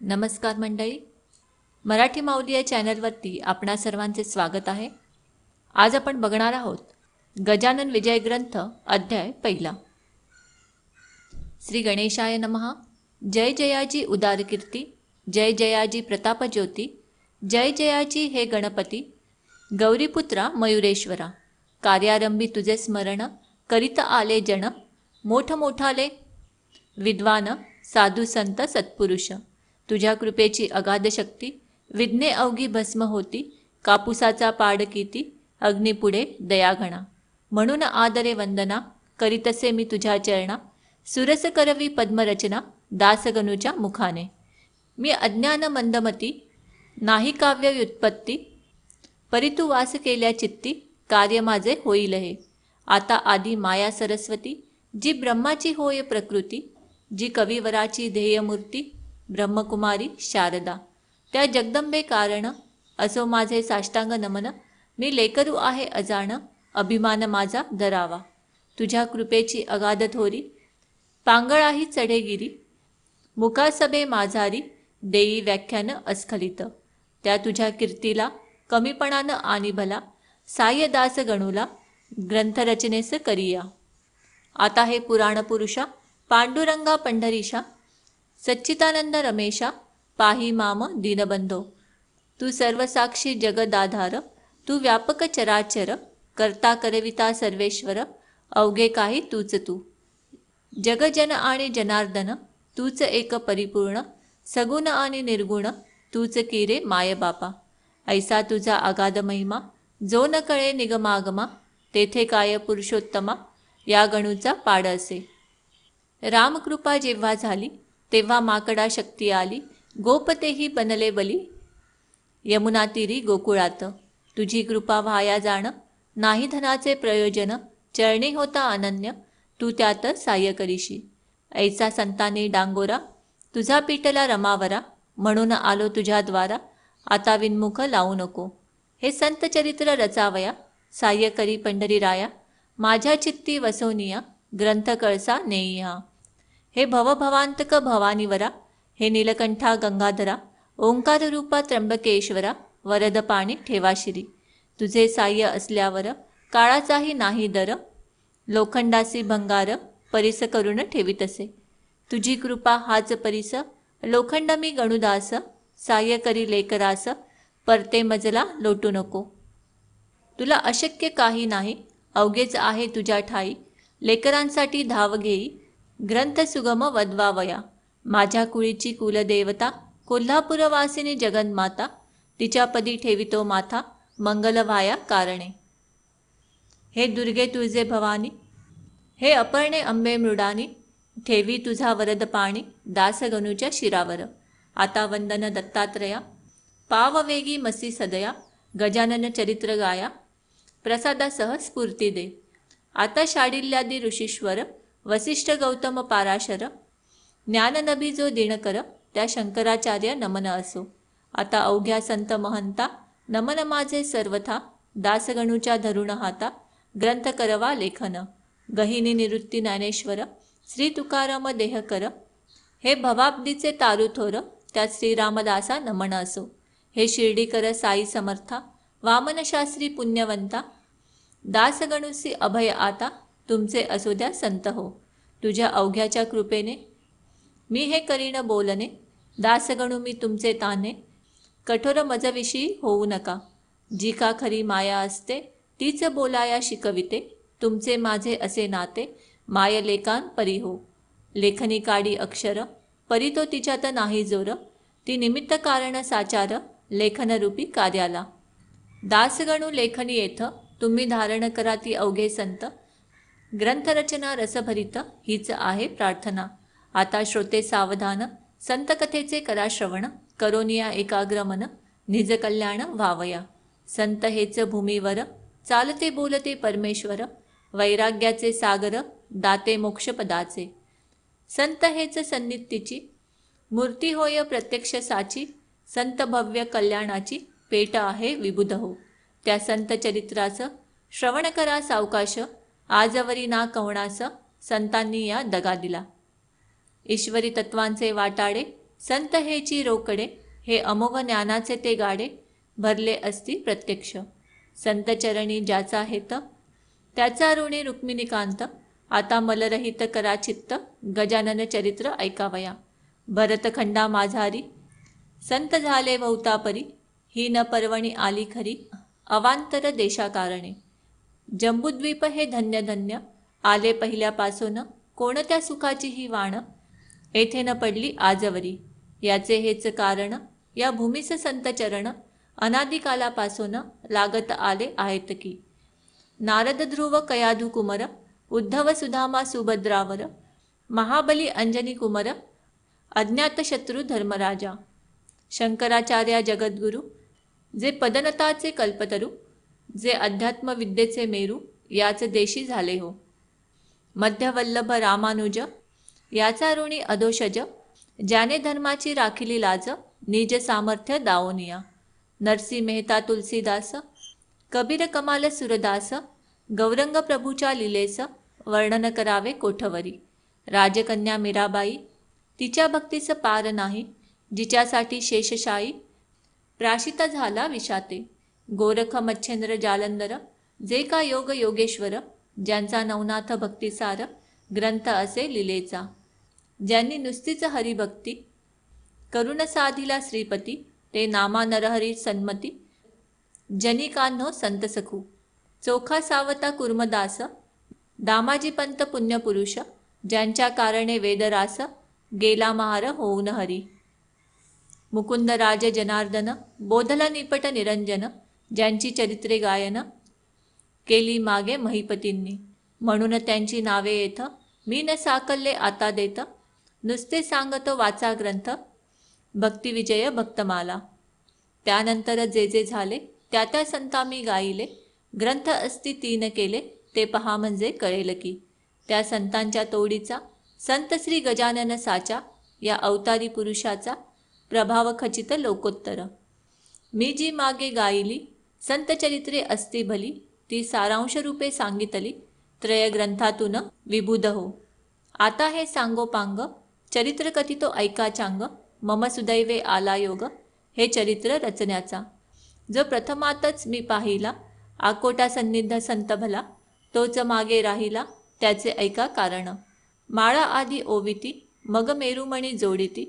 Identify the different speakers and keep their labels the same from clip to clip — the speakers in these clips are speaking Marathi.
Speaker 1: नमस्कार मंडळी, मराठी माऊली या चॅनलवरती आपणा सर्वांचे स्वागत आहे. आज आपण बघणार आहोत गजानन विजय ग्रंथ अध्याय पहिला. श्री गणेशाय नमः. जय जयाजी उदार कीर्ती, जय जयाजी प्रताप ज्योती, जय जयाजी हे गणपती, गौरीपुत्रा मयुरेश्वरा. कार्यारंभी तुझे स्मरण, करीत आले जन, मोठ मोठाले विद्वान साधू संत सत्पुरुष. तुझ्या कृपेची अगाध शक्ती, विघ्ने अवघी भस्म होती. कापुसाचा पाड किती, अग्निपुढे दयाघणा. म्हणून आदरे वंदना, करीतसे मी तुझ्या चरणा. सुरस करवी पद्मरचना, दासगणूच्या मुखाने. मी अज्ञान मंदमती, नाही काव्य व्युत्पत्ती. परितू वास केल्या चित्ती, कार्य माझे होईल हे. आता आधी माया सरस्वती, जी ब्रह्माची होय प्रकृती. जी कविवराची ध्येयमूर्ती, ब्रह्मकुमारी शारदा. त्या जगदंबे कारण, असो माझे साष्टांग नमन. मी लेकरू आहे अजाण, अभिमान माझा धरावा. तुझ्या कृपेची अगाध थोरी, पांगळाही चढेगिरी. मुखासभे माझारी, देई व्याख्यान अस्खलित. त्या तुझ्या कीर्तीला कमीपणानं आणि भला, साह्य दास गणूला ग्रंथरचनेस करिया. आता हे पुराण पुरुषा, पांडुरंगा पंढरीशा, सच्चिदानंद रमेशा, पाही माम दीनबंधो. तू सर्वसाक्षी जगदाधार, तू व्यापक चराचर. करता करविता सर्वेश्वर, अवघे काही तूच तू. जगजन आणि जनार्दन, तूच एक परिपूर्ण. सगुण आणि निर्गुण, तूच की रे माय बापा. ऐसा तुझा अगाध महिमा, जो न कळे निगमागमा. तेथे काय पुरुषोत्तमा, या गणूचा पाड असे. रामकृपा जेव्हा झाली, तेव्हा माकडा शक्ती आली. गोपतेही बनले बली, यमुना तीरी गोकुळात. तुझी कृपा व्हाया जाण, नाही धनाचे प्रयोजन. चरणी होता अनन्य, तू त्यात साह्य करीशी. ऐसा संतानी डांगोरा, तुझा पिटला रमावरा. म्हणून आलो तुझ्या द्वारा, आता विनमुख लावू नको. हे संत चरित्र रचावया, साह्य करी पंढरीराया. माझ्या चित्ती वसोनिया, ग्रंथ कळसा नेईहा. हे भवभवांतक भवानीवरा, हे नीलकंठा गंगाधरा. ओंकार रूपा त्र्यंबकेश्वरा, वरद पाणी ठेवाशिरी. तुझे साह्य असल्यावर, काळाचाही नाही दर. लोखंडासी भंगार, परिस करून ठेवीतसे. तुझी कृपा हाच परिस, लोखंड मी गणुदास. साह्य करी लेकरास, परते मजला लोटू नको. तुला अशक्य काही नाही, अवघेच आहे तुझ्या ठाई. लेकरांसाठी धाव घेई, ग्रंथ सुगम वदवावया. माझ्या कुळीची कुलदेवता, कोल्हापूरवासिनी जगन्माता. तिच्यापदी ठेवितो माथा, मंगल व्हाया कारणे. हे दुर्गे तुळजे भवानी, हे अपर्णे अंबे मृडानी. ठेवी तुझा वरद पाणी, दासगणूच्या शिरावर. आता वंदन दत्तात्रया, पाववेगी मसी सदया. गजानन चरित्र गाया, प्रसादासह स्फूर्ती दे. आता शाडिल्यादी ऋषीश्वर, वसिष्ठ गौतम पाराशर. ज्ञाननभी जो दिनकर, त्या शंकराचार्य नमन असो. आता अवघ्या संत महंता, नमन माझे सर्वथा. दासगणूच्या धरुण हाता, ग्रंथ करवा लेखन. गहिनी निवृत्ती ज्ञानेश्वर, श्री तुकाराम देहकर. हे भवाब्दीचे तारुथोर, त्यात श्रीरामदासा नमन असो. हे शिर्डीकर साई समर्था, वामनशास्त्री पुण्यवंता. दासगणूसी अभय आता, तुमचे असो द्या संत हो. तुझ्या अवघ्याच्या कृपेने मी हे करीन बोलणे. दासगणू मी तुमचे ताने, कठोर मजविषयी होऊ नका. जी का खरी माया असते, तीच बोलाया शिकविते. तुमचे माझे असे नाते, माय लेकान परी हो. लेखनी काढी अक्षर, परी तो तिच्यात नाही जोर. ती निमित्त कारण साचार, लेखनरूपी कार्याला. दासगणू लेखनी येथ, तुम्ही धारण करा ती अवघे संत. ग्रंथरचना रसभरित, हीच आहे प्रार्थना. आता श्रोते सावधान, संत कथेचे करा श्रवण. करोनिया एकाग्रमन, निज कल्याण व्हावया. संत हेच भूमीवर, चालते बोलते परमेश्वर. वैराग्याचे सागर, दाते मोक्षपदाचे. संत हेच सन्निधीची, मूर्ती होय प्रत्यक्ष साची. संत भव्य कल्याणाची, पेट आहे विबुध हो. त्या संत चरित्राचं श्रवण करा सावकाश. आजवरी ना कवणास, संतांनी या दगा दिला. ईश्वरी तत्वांचे वाटाडे, संत हेची रोकडे, हे अमोघ ज्ञानाचे ते गाडे, भरले असती प्रत्यक्ष. संत चरणी ज्याचा हेत, त्याचा ऋणी रुक्मिणीकांत. आता मलरहित करा चित्त, गजानन चरित्र ऐकावया. भरतखंडा माझारी, संत झाले बहुतापरी. ही न पर्वणी आली खरी, अवांतर देशाकारणे. जंबूद्वीप हे धन्य धन्य, आले पहिल्यापासून. कोणत्या सुखाची ही वाण, येथे न पडली आजवरी. याचे हेच कारण, या भूमीस संत चरण. अनादिकालापासून लागत आले आहेत की. नारद ध्रुव कयाधू कुमर, उद्धव सुधामा सुभद्रावर. महाबली अंजनी कुमर, अज्ञात शत्रू धर्मराजा. शंकराचार्या जगद्गुरु, जे पदनताचे कल्पतरू. जे अध्यात्म विद्येचे मेरू, याच देशी झाले हो. मध्यवल्लभ रामानुज, याचा ऋणी अधोषज. ज्याने धर्माची राखिली लाज, निज सामर्थ्य दावोनिया. नरसी मेहता तुलसीदास, कबीर कमाल सुरदास. गौरंग प्रभूच्या लीलेस, वर्णन करावे कोठवरी. राजकन्या मीराबाई, तिच्या भक्तीस पार नाही. जिच्यासाठी शेषशाही, प्राशिता झाला विषाते. गोरख मच्छेंद्र जालंधर, जे का योग योगेश्वर. ज्यांचा नवनाथ भक्तिसार, ग्रंथ असे लिलेचा. ज्यांनी नुसतीच हरिभक्ती, करुण साधिला श्रीपती. ते नामा नरहरी सन्मती, जनिकांनो संत सखू. चोखा सावता कुर्मदास, दामाजी पंत पुण्यपुरुष. ज्यांच्या कारणे वेदरास, गेला महार होऊन हरी. मुकुंद राज जनार्दन, बोधला निपट निरंजन. ज्यांची चरित्रे गायन, केली मागे महिपतींनी. म्हणून त्यांची नावे येथ, मी न साकल्ले आता देत. नुसते सांगतो वाचा ग्रंथ, भक्तिविजय भक्तमाला. त्यानंतर जे जे झाले, त्या त्या संता मी गाईले. ग्रंथ असती 3 केले, ते पहा म्हणजे कळेल की. त्या संतांच्या तोडीचा, संत श्री गजानन साचा. या अवतारी पुरुषाचा, प्रभाव खचित लोकोत्तर. मी जी मागे गायली, संत चरित्रे असती भली. ती सारांश रूपे सांगितली, त्रय ग्रंथातून विबुध हो. आता हे सांगोपांग, चरित्र कथितो ऐका चांग. मम सुदैवे आला योग, हे चरित्र रचण्याचा. जो प्रथमातच मी पाहिला, आकोटा सन्निध संत भला. तोच मागे राहिला, त्याचे ऐका कारण. माळा आधी ओविती, मग मेरुमणी जोडिती.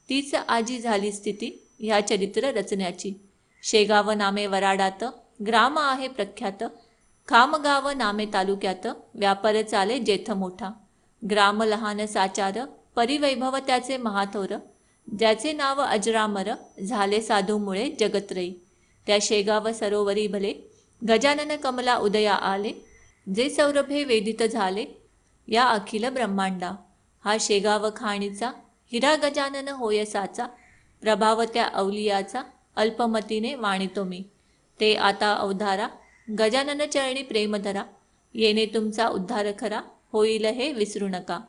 Speaker 1: तीच आजी झाली स्थिती, ह्या चरित्र रचण्याची. शेगाव नामे वराडात, ग्राम आहे प्रख्यात. खामगाव नामे तालुक्यात, व्यापार चाले जेथ मोठा. ग्राम लहान साचार, परिवैभव त्याचे महाथोर. ज्याचे नाव अजरामर, झाले साधूमुळे जगत्रयी. त्या शेगाव सरोवरी भले, गजानन कमला उदया आले. जे सौरभे वेदित झाले, या अखिल ब्रह्मांडा. हा शेगाव खाणीचा, हिरा गजानन होय साचा. प्रभाव त्या अवलियाचा, अल्पमतीने वाणितो मी. ते आता अवधारा, गजानन चरणी प्रेम धरा. येणे तुमचा उद्धार खरा, होईल हे विसरू नका.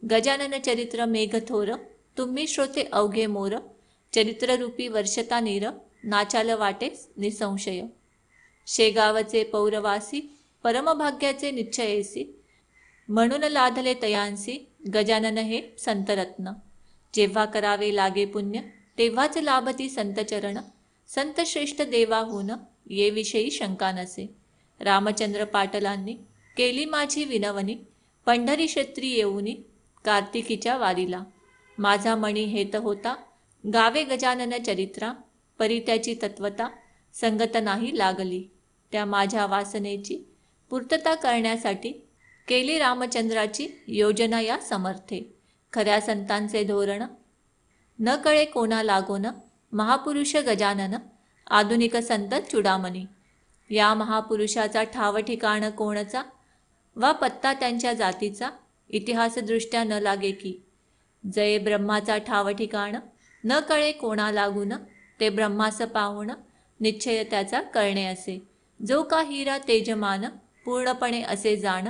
Speaker 1: गजानन चरित्र मेघथोर, तुम्ही श्रोते अवघे मोर. चरित्ररूपी वर्षता नीर, नाचाल वाटे निसंशय. शेगावचे पौरवासी, परमभाग्याचे निश्चयेसी. म्हणून लाधले तयांसी, गजानन हे संतरत्न. जेव्हा करावे लागे पुण्य, तेव्हाच लाभती संतचरण. संत श्रेष्ठ देवाहून, ये विषयी शंका नसे. रामचंद्र पाटलांनी केली माझी विनवणी. पंढरी क्षेत्री येऊनी, कार्तिकीच्या वारीला. माझा मणी हेत होता, गावे गजानन चरित्रा. परी त्याची तत्वता, संगत नाही लागली. त्या माझ्या वासनेची पूर्तता करण्यासाठी, केली रामचंद्राची योजना या समर्थे. खऱ्या संतांचे धोरण, न कळे कोणा लागोन. महापुरुष गजानन, आधुनिक संत चुडामणी. या महापुरुषाचा ठाव ठिकाण कोणचा, वा पत्ता त्यांच्या जातीचा. इतिहासदृष्ट्या न लागे की. जय ब्रह्माचा ठाव ठिकाण, न कळे कोणा लागून. ते ब्रह्मास पाहून, निश्चय त्याचा करणे असे. जो का हिरा तेजमान, पूर्णपणे असे जाण.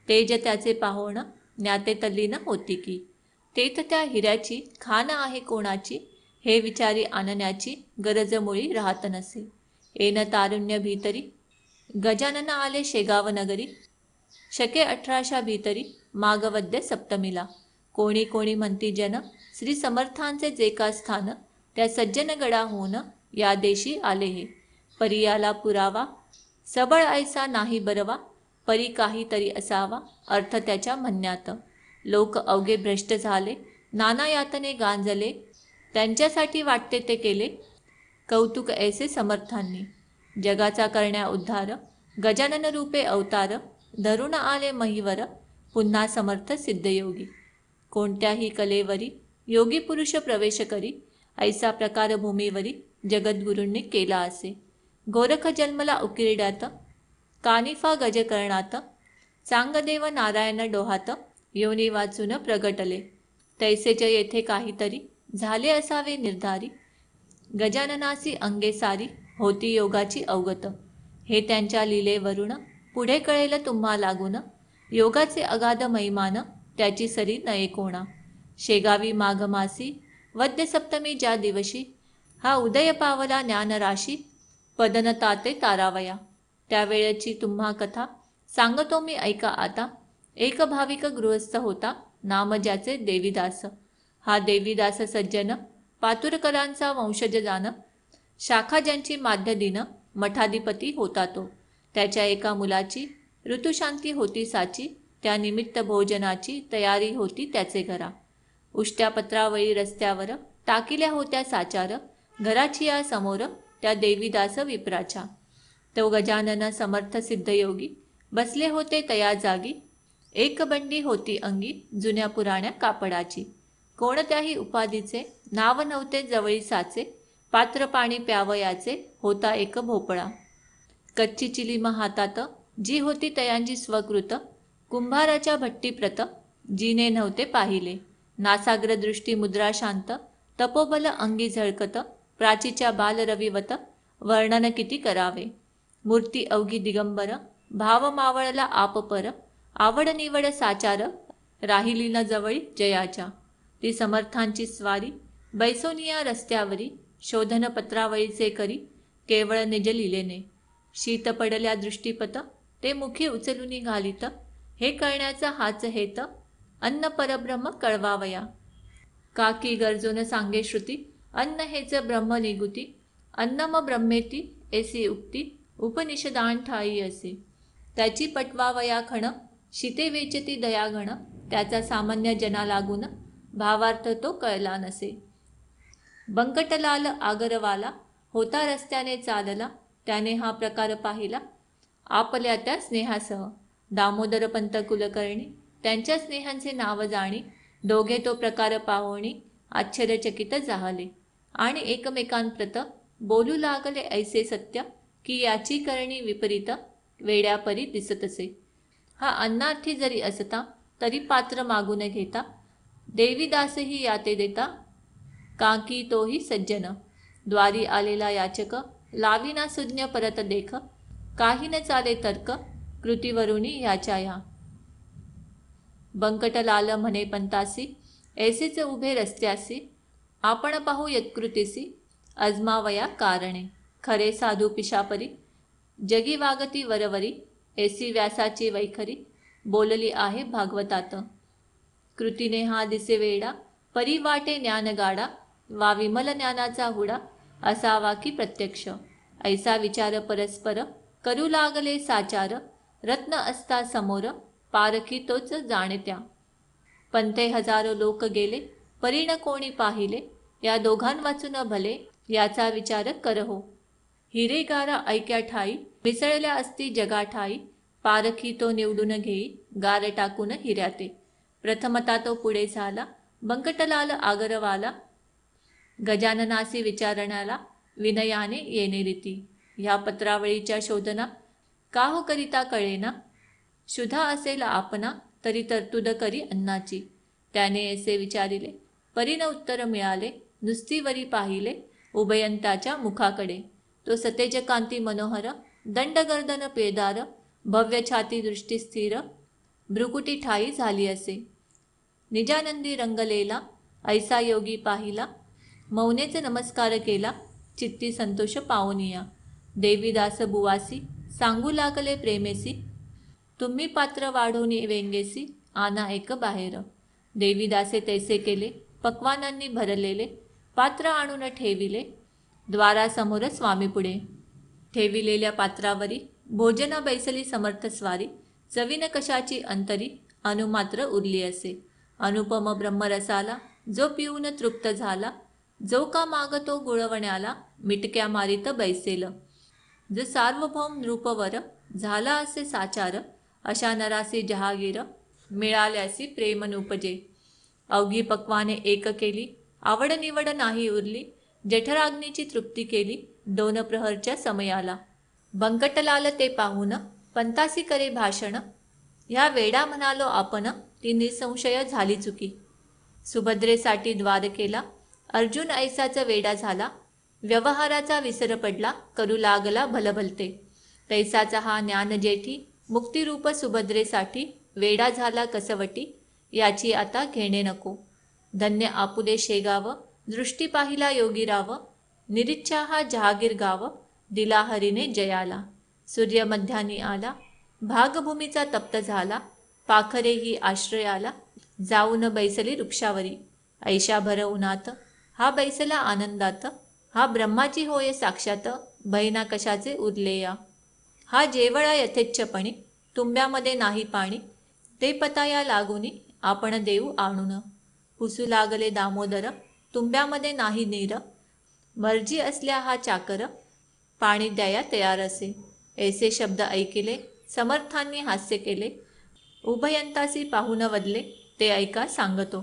Speaker 1: तेज त्याचे पाहोण, ज्ञाते तल्लीन होती की. तेथ त्या हिऱ्याची खान आहे कोणाची, हे विचारी आणण्याची गरज मुळी राहत नसे. येन तारुण्य भीतरी, गजानन आले शेगाव नगरी. शके 1800 भीतरी, मागवद्य सप्तमीला. कोणी कोणी म्हणती जन, श्री समर्थांचे जे का स्थान, त्या सज्जन गडाहून या देशी आले हे. परियाला पुरावा, सबळ ऐसा नाही बरवा, परी काहीतरी असावा, अर्थ त्याच्या म्हणण्यात. लोक अवघे भ्रष्ट झाले, नाना यातने गांजले, त्यांच्यासाठी वाटते ते केले, कौतुक ऐसे समर्थांनी. जगाचा करण्या उद्धार, गजानन रूपे अवतार, धरून आले महिवर, पुन्हा समर्थ सिद्धयोगी. कोणत्याही कलेवरी योगी पुरुष प्रवेश करी, ऐसा प्रकार भूमीवरी जगद्गुरूंनी केला असे. गोरख जन्मला उकिरड्यात, कानिफा गजकर्णात, चांगदेव नारायण डोहात, योनी वाचून प्रगटले. तैसेच येथे काहीतरी झाले असावे निर्धारी, गजाननासी अंगे सारी होती योगाची अवगत. हे त्यांच्या लीलेवरून पुढे कळेल तुम्हा लागून, योगाचे अगाध महिमान त्याची सरी नये कोणा. शेगावी माघमासी वद्य सप्तमी ज्या दिवशी, हा उदय पावला ज्ञानराशी, पदन ताते तारावया. त्यावेळेची तुम्हा कथा सांगतो मी ऐका आता. एक भाविक गृहस्थ होता, नाम ज्याचे देवीदास. हा देवीदास सज्जन, पातुरकरांचा वंशज जाण, शाखा ज्यांची माध्य दिन, मठाधिपती होता तो. त्याच्या एका मुलाची ऋतुशांती होती साची, त्या निमित्त भोजनाची तयारी होती त्याचे घरा. उष्ट्या पत्रावळी रस्त्यावर टाकिल्या होत्या साचार, घराची या समोर त्या देवीदास विप्राच्या. तो गजानन समर्थ सिद्धयोगी बसले होते तया जागी. एक बंडी होती अंगी जुन्या पुराण्या कापडाची, कोणत्याही उपाधीचे नाव नव्हते जवळी साचे, पात्र पाणी प्यावयाचे होता एक भोपळा. कच्ची चिलीम हातात जी होती तयांची स्वकृत, कुंभाराच्या भट्टीप्रत जीने नव्हते पाहिले. नासाग्र दृष्टी मुद्रा शांत, तपोबल अंगी झळकत, प्राचीच्या बालरविवत वर्णन किती करावे. मूर्ती अवघी दिगंबर, भाव मावळला आपपर, आवड निवड साचार, राहिली न जवळी जयाच्या. ती समर्थांची स्वारी बैसोनिया रस्त्यावरी, शोधन पत्रावळीचे करी केवळ निज लिलेने. शीत पडल्या दृष्टीपत ते मुखी उचलून घालित, हे कळण्याचा हाच हेत, अन्न परब्रह्म कळवावया. काकी गरजून सांगे श्रुती, अन्न हेच ब्रह्म निगुती, अन्नम ब्रह्मेती ऐसी उक्ती, उपनिषदान ठाई असे. त्याची पटवावया खण, शीते वेचती दयागण, त्याचा सामान्य जना लागून भावार्थ तो कळला नसे. बंकटलाल आगरवाला होता रस्त्याने चालला, त्याने हा प्रकार पाहिला आपल्या त्या स्नेहासह. दामोदर पंत कुलकर्णी त्यांच्या स्नेहांचे नाव जाणी, दोघे तो प्रकार पाहोणी आश्चर्यचकित झाले, आणि एकमेकांप्रत बोलू लागले ऐसे सत्य, की याची करणी विपरीत वेड्यापरी दिसतसे. हा अन्नार्थी जरी असता तरी पात्र मागून घेता, देवीदासही याते देता, काकी तोही सज्जन. द्वारी आलेला याचक लाविना सुज्ञ परत देख, काही न चाले तर्क कृतीवरुणी याच्या या. बंकटलाल म्हणे पंतासी, ऐसेच उभे रस्त्यासी, आपण पाहू यत्कृतीसी, अजमावया कारणे. खरे साधू पिशापरी, जगी वागती वरवरी, ऐसी व्यासाची वैखरी, बोलली आहे भागवतात. कृतीने हा दिसे वेडा, परी वाटे ज्ञान गाडा, वा विमल ज्ञानाचा हुडा, असावा की प्रत्यक्ष. ऐसा विचार परस्पर करू लागले साचार, रत्न असता समोर पारखी तोच जाणत्या. पंथे हजारो लोक गेले, परीण कोणी पाहिले, या दोघां वाचून भले याचा विचार करहो. हिरेगारा ऐक्या ठाई, मिसळल्या असती जगा ठाई, पारखी तो निवडून घेई गार टाकून हिऱ्याते. प्रथमता तो पुढे झाला बंकटलाल आगरवाला, गजाननासी विचारण्याला विनयाने येणे रीती. ह्या पत्रावळीच्या शोधना काहो करिता कळेना, शुद्धा असेल आपणा तरी तरतूद करी अन्नाची. त्याने असे विचारिले, परीन उत्तर मिळाले, नुसतीवरी पाहिले उभयंताच्या मुखाकडे. तो सतेज कांती मनोहर, दंडगर्दन पेदार, भव्य छाती दृष्टी स्थिर, भ्रुकुटी ठाई झाली असे. निजानंदी रंगलेला ऐसा योगी पाहिला, मौनेचे नमस्कार केला, चित्ती संतोष पावनिया. देवीदास बुवासी सांगू लागले प्रेमेसी, तुम्ही पात्र वाढवून वेंगेसी, आना एक बाहेर. देवीदासे तैसे केले, पक्वानांनी भरलेले पात्र आणून ठेविले द्वारासमोर स्वामी पुढे. ठेविलेल्या पात्रावरी भोजना बैसली समर्थ स्वारी. चवीन कशाची अंतरी अनुमात्र उरली असे. अनुपम ब्रह्मरसाला जो पिऊन तृप्त झाला. जो का मागतो गुळवण्याला मिटक्या मारित बैसेल. जो सार्वभौम नृपवर झाला असे साचार. अशा नरासी जहागीर मिळाल्यासी प्रेम नुपजे. अवघी पक्वाने एक केली आवड निवड नाही उरली. जठराग्नीची तृप्ती केली 2 प्रहरच्या समयाला. बंकटलाल ते पाहून पंतासी करे भाषण. ह्या वेडा म्हणालो आपण ती निसंशय झाली चुकी. सुभद्रेसाठी द्वार केला अर्जुन ऐसाचा वेडा झाला. व्यवहाराचा विसर पडला करू लागला भलभलते. तैसाचा हा ज्ञान जेठी मुक्तिरूप सुभद्रेसाठी वेडा झाला कसवटी. याची आता घेणे नको. धन्य आपुले शेगाव दृष्टी पाहिला योगीराव. निरीच्छा हा जहागीर गाव दिला हरीने जयाला. सूर्य मध्यानी आला भागभूमीचा तप्त झाला. पाखरेही आश्रयाला जाऊन बैसली वृक्षावरी. ऐशा भर उन्हात हा बैसला आनंदात. हा ब्रह्माची होय साक्षात बहिना कशाचे उरले या. हा जेवळा यथेच्छपणी तुंब्यामध्ये नाही पाणी. ते पताया लागुनी आपण देऊ आणून. पुसू लागले दामोदर तुंब्यामध्ये नाही नीर. मर्जी असल्या हा चाकर पाणी द्याया तयार असे. ऐसे शब्द ऐकिले समर्थांनी हास्य केले. उभयंतासी पाहून वदले ते ऐका सांगतो.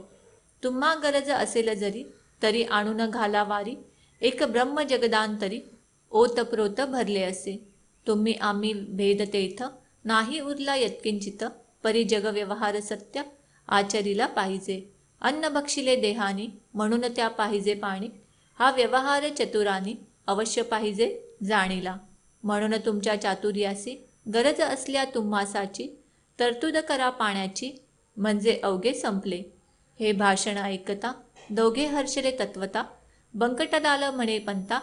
Speaker 1: तुम्हा गरज असेल जरी तरी आणून घाला वारी. एक ब्रह्म जगदांतरी ओतप्रोत भरले असे. तुम्ही आम्ही भेद तेथ नाही उरला यत्किंचित. परी जग व्यवहार सत्य आचरीला पाहिजे. अन्न बक्षिले देहानी म्हणून त्या पाहिजे पाणी. हा व्यवहार चतुरानी अवश्य पाहिजे जाणीला. म्हणून तुमच्या चातुर्यासी गरज असल्या तुम्हासाची तरतूद करा पाण्याची म्हणजे अवघे संपले. हे भाषण ऐकता दोघे हर्षले तत्वता. बंकटलाल म्हणे पंता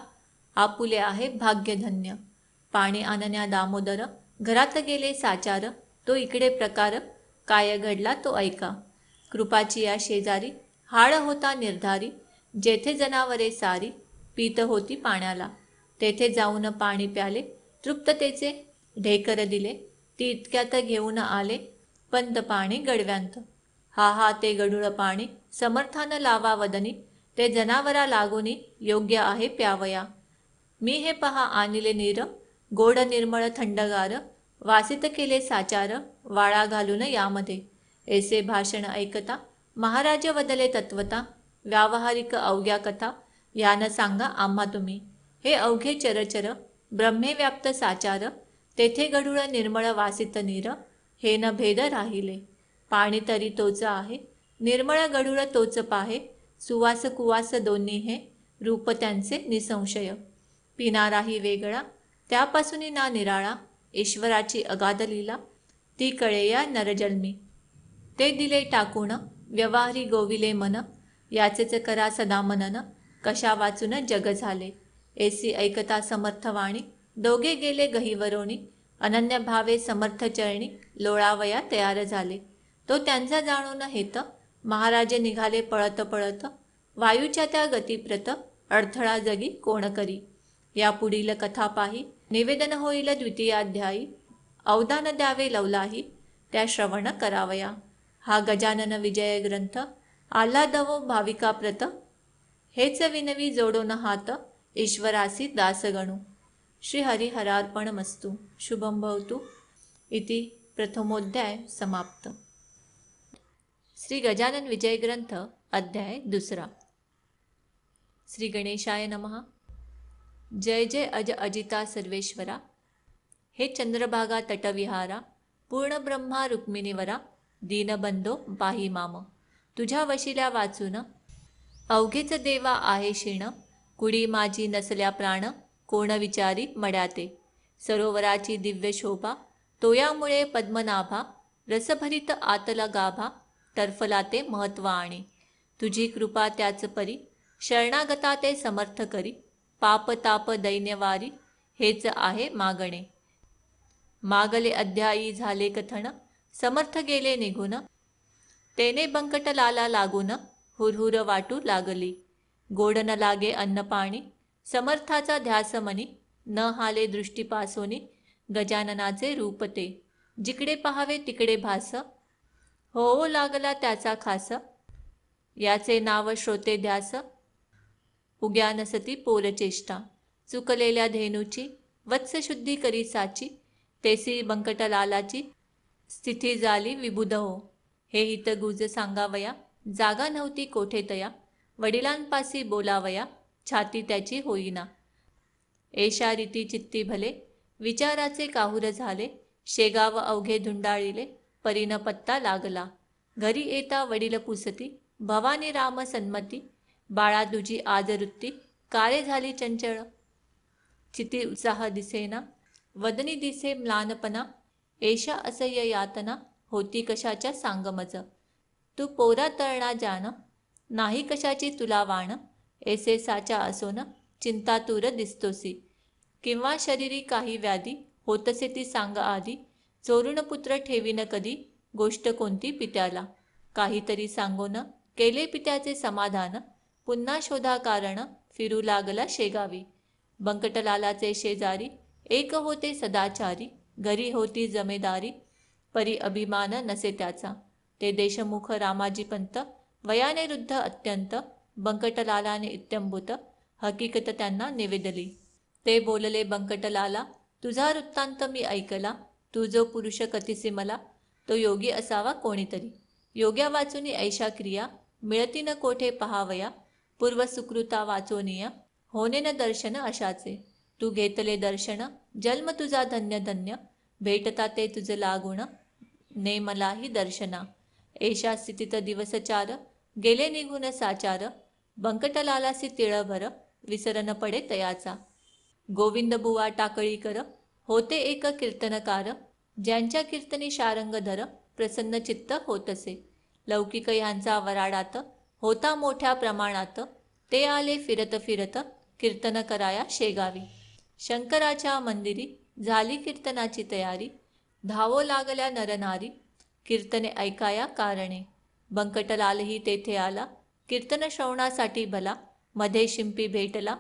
Speaker 1: आपुले आहे भाग्यधन्य. पाणी आणण्या दामोदर घरात गेले साचार. तो इकडे प्रकार काय घडला तो ऐका. कृपाची या शेजारी हाड होता निर्धारी. जेथे जनावरे सारी पीत होती पाण्याला. तेथे जाऊन पाणी प्याले तृप्ततेचे ढेकर दिले. ती इतक्यात घेऊन आले पंत पाणी गडव्यांत. हा हा ते गडूळ पाणी समर्थान लावा वदनी. ते जनावरा लागोनी योग्य आहे प्यावया. मी हे पहा आणले नीर गोड निर्मळ थंडगार. वासित केले साचार वाळा घालून यामध्ये. ऐसे भाषण ऐकता महाराज वदले तत्वता. व्यावहारिक अवघ्या कथा यान सांगा आम्हा तुम्ही. हे अवघे चरचर ब्रह्मे व्याप्त साचार. तेथे गढूळ निर्मळ वासित नीर. हे न भेद राहिले. पाणी तरी तोच आहे निर्मळ गढूळ तोच पाहे. सुवास कुवास दोन्ही हे रूप त्यांचे निसंशय. पिणाराही वेगळा त्यापासून ना निराळा. ईश्वराची अगाध लीला ती कळेया नरजन्मी. ते दिले टाकून व्यवहारी गोविले मन. याचेच करा सदा मनन कशा वाचून जग झाले. ऐसी ऐकता समर्थवाणी दोघे गेले गहिवरोणी. अनन्य भावे समर्थ चरणी लोळावया तयार झाले. तो त्यांचा जाणून हेत महाराजे निघाले पळत पळत. वायूच्या त्या गतिप्रत अडथळा जगी कोण करी. या पुढील कथा पाही निवेदन होईल द्वितीयाध्यायी. अवदान द्यावे लवलाही त्या श्रवण करावया. हा गजानन विजय ग्रंथ आल्हादवो भाविकाप्रत. हेच विनवी जोडोन हात ईश्वरासी दासगणू. श्री हरिहरार्पणमस्तु. शुभं भवतु इति प्रथमोध्याय समाप्त. श्री गजानन विजय ग्रंथ अध्याय 2. श्री गणेशाय नमः. जय जय अज अजिता सर्वेश्वरा. हे चंद्रभागा तटविहारा पूर्ण ब्रह्मा रुक्मिणीवरा. दीनबंधो पाही माम. तुझ्या वशिल्या वाचून अवघेच देवा आहे क्षीण. कुडी माझी नसल्या प्राण कोण विचारी मड्याते. सरोवराची दिव्य शोभा तोयामुळे पद्मनाभा. रसभरित आतला गाभा टरफला ते महत्व आणि. तुझी कृपा त्याच परी शरणागता ते समर्थ करी. पाप ताप दैन्यवारी हेच आहे मागणे. मागले अध्यायी झाले कथन समर्थ गेले निघून. तेने बंकटलाला लागून हुरहुर वाटू लागली. गोड न लागे अन्न पाणी, समर्थाचा ध्यास मनी, न हाले दृष्टीपासोनी, गजाननाचे रूप ते. जिकडे पहावे तिकडे भास, हो लागला त्याचा खास. याचे नाव श्रोते ध्यास, उग्या नसती पोरचेष्टा. चुकलेल्या धेनूची वत्सशुद्धी करी साची, तेसी बंकटलालाची स्थिती झाली विबुध हो. हे हित गुज सांगावया, जागा नव्हती कोठे तया. वडिलांपासी बोलावया, छाती त्याची होईना. एषा रीती चित्ती भले, विचाराचे काहूर झाले. शेगाव अवघे धुंडाळिले, परीन पत्ता लागला. घरी येता वडील पुसती, भवानी राम सन्मती. बाळा तुझी आज वृत्ती, कारे झाली चंचळ. चिती उत्साह दिसेना, वदनी दिसे म्लानपणा. एषा असह्य यातना, होती कशाच्या सांगमज. तू पोरा तळणा जान, नाही कशाची तुला वाण. ऐसे साचा असोन, चिंतातूर दिसतोसी. किंवा शरीरी काही व्याधी, होतसे ती सांग आधी. चोरून पुत्र ठेवीन कधी, गोष्ट कोणती पित्याला. काहीतरी सांगोन केले पित्याचे समाधान. पुन्हा शोधा कारण, फिरू लागला शेगावी. बंकटलालाचे शेजारी, एक होते सदाचारी. घरी होती जमेदारी, परी अभिमान नसे त्याचा. ते देशमुख रामाजी पंत, वयाने वृद्ध अत्यंत. बंकटलालाने इत्यंभूत, हकीकत त्यांना निवेदली. ते बोलले बंकटलाला, तुझा वृत्तांत मी ऐकला. तू जो पुरुष कथिसी मला, तो योगी असावा कोणीतरी. योग्या वाचुनी ऐशा क्रिया, मिळती न कोठे पहावया. पूर्व सुकृता वाचोनिया, होणे न दर्शन अशाचे. तू घेतले दर्शन, जन्म तुझा धन्य धन्य. भेटता ते तुझ लागुण, ने मलाही दर्शना. ऐशा स्थितीत दिवस चार, गेले निघून साचार. बंकटलालासी तिळभर, विसरन पडे तयाचा. गोविंद बुवा टाकळीकर, होते एक कीर्तनकार. ज्यांच्या कीर्तनी शारंगधर, प्रसन्न चित्त होतसे. लौकिक ह्यांचा वराडात, होता मोठ्या प्रमाणात. ते आले फिरत फिरत, कीर्तन कराया शेगावी. शंकराच्या मंदिरी, झाली कीर्तनाची तयारी. धावो लागल्या नरनारी, कीर्तने ऐकाया कारणे. बंकटलालही तेथे आला, कीर्तन श्रवणासाठी भला. मध्ये शिंपी भेटला,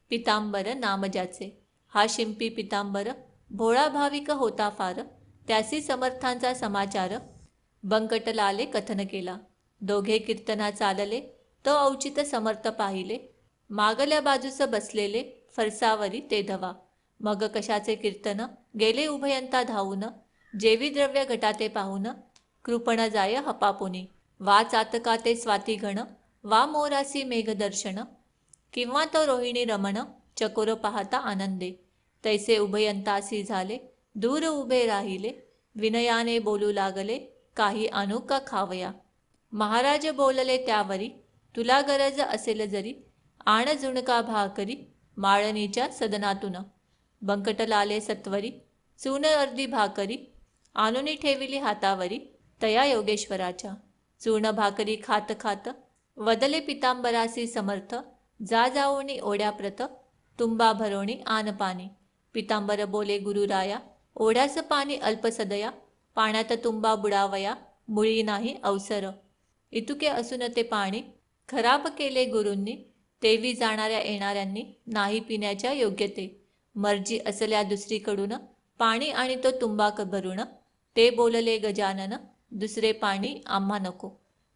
Speaker 1: पितांबर नाम ज्याचे. हा शिंपी पितांबर, भोळा भाविक होता फार. त्यासी समर्थांचा समाचार, बंकटलाले कथन केला. दोघे कीर्तना चालले, तो औचित समर्थ पाहिले. मागल्या बाजूस बसलेले, फरसावरी ते धवा. मग कशाचे कीर्तन, गेले उभयंता धावून. जेवी द्रव्य घटाते पाहून, कृपण जाय हपापुनी. वा चातकाते स्वातीगण, वा मोरासी मेघदर्शन. किंवा तो रोहिणी रमण, चकोर पाहता आनंदे. तैसे उभयंतासी झाले, दूर उभे राहिले. विनयाने बोलू लागले, काही आणू का खावया. महाराज बोलले त्यावरी, तुला गरज असेल जरी, आण जुणका भाकरी. माळणीच्या सदनातून. बंकटलाले सत्वरी, चून अर्धी भाकरी. आणूनी ठेविली हातावरी, तया योगेश्वराच्या. चूर्ण भाकरी खात खात, वदले पितांबरासी समर्थ. जा जाऊनी ओढ्याप्रत, तुंबा भरोणी आन पाणी. पितांबर बोले गुरुराया, ओढ्यास पाणी अल्पसदया. पाण्यात तुंबा बुडावया, मुळी नाही अवसर. इतुके असून ते पाणी, खराब केले गुरूंनी. तेवी जाणाऱ्या येणाऱ्यांनी, नाही पिण्याच्या योग्यते. मर्जी असल्या दुसरीकडून, पाणी आणि तो तुंबा भरून. ते बोलले गजानन, दुसरे पाणी आम्हा नको.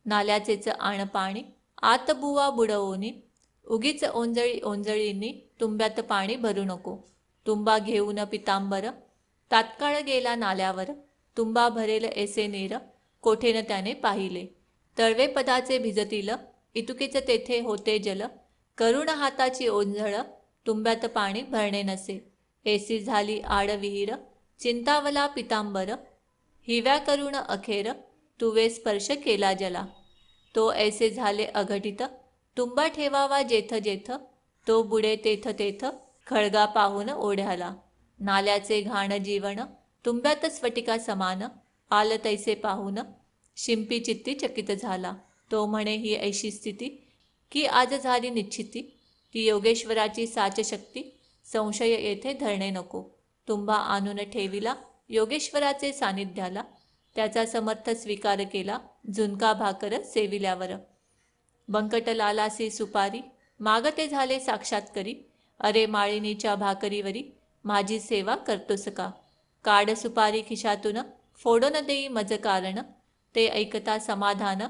Speaker 1: नाल्याचेच आण पाणी, आत बुवा बुडवोनी. उगीच ओंजळी ओंजळींनी, तुंब्यात पाणी भरू नको. तुंबा घेऊन पितांबर, तात्काळ गेला नाल्यावर. तुंबा भरेल ऐसे नीर, कोठेन त्याने पाहिले. तळवे पदाचे भिजतील, इतुकेच तेथे होते जल. करुण हाताची ओंजळ, तुंब्यात पाणी भरणे नसे. ऐसी झाली आड विहीर, चिंतावला पितांबर. हिव्या करुण अखेर, तुवे स्पर्श केला जला. तो ऐसे झाले अघटित, तुंबा ठेवावा जेथ जेथ. तो बुडे तेथ तेथ, खळगा पाहून ओढ्याला. नाल्याचे घाण जीवन, तुंब्यात स्फटिका समान. आल तैसे पाहून, शिंपी चित्ती चकित झाला. तो म्हणे ही ऐशी स्थिती, की आज झाली निश्चिती. ती योगेश्वराची साचशक्ती, संशय येथे धरणे नको. तुंबा आणून ठेविला योगेश्वराचे सानिध्याला. त्याचा समर्थ स्वीकार केला, झुणका भाकर सेविल्यावर. बंकटलालासी सुपारी मागते झाले साक्षात्करी. अरे माळिनीच्या भाकरीवरी माझी सेवा करतोस का. काढ सुपारी खिशातून फोडून देई मज कारण. ते ऐकता समाधान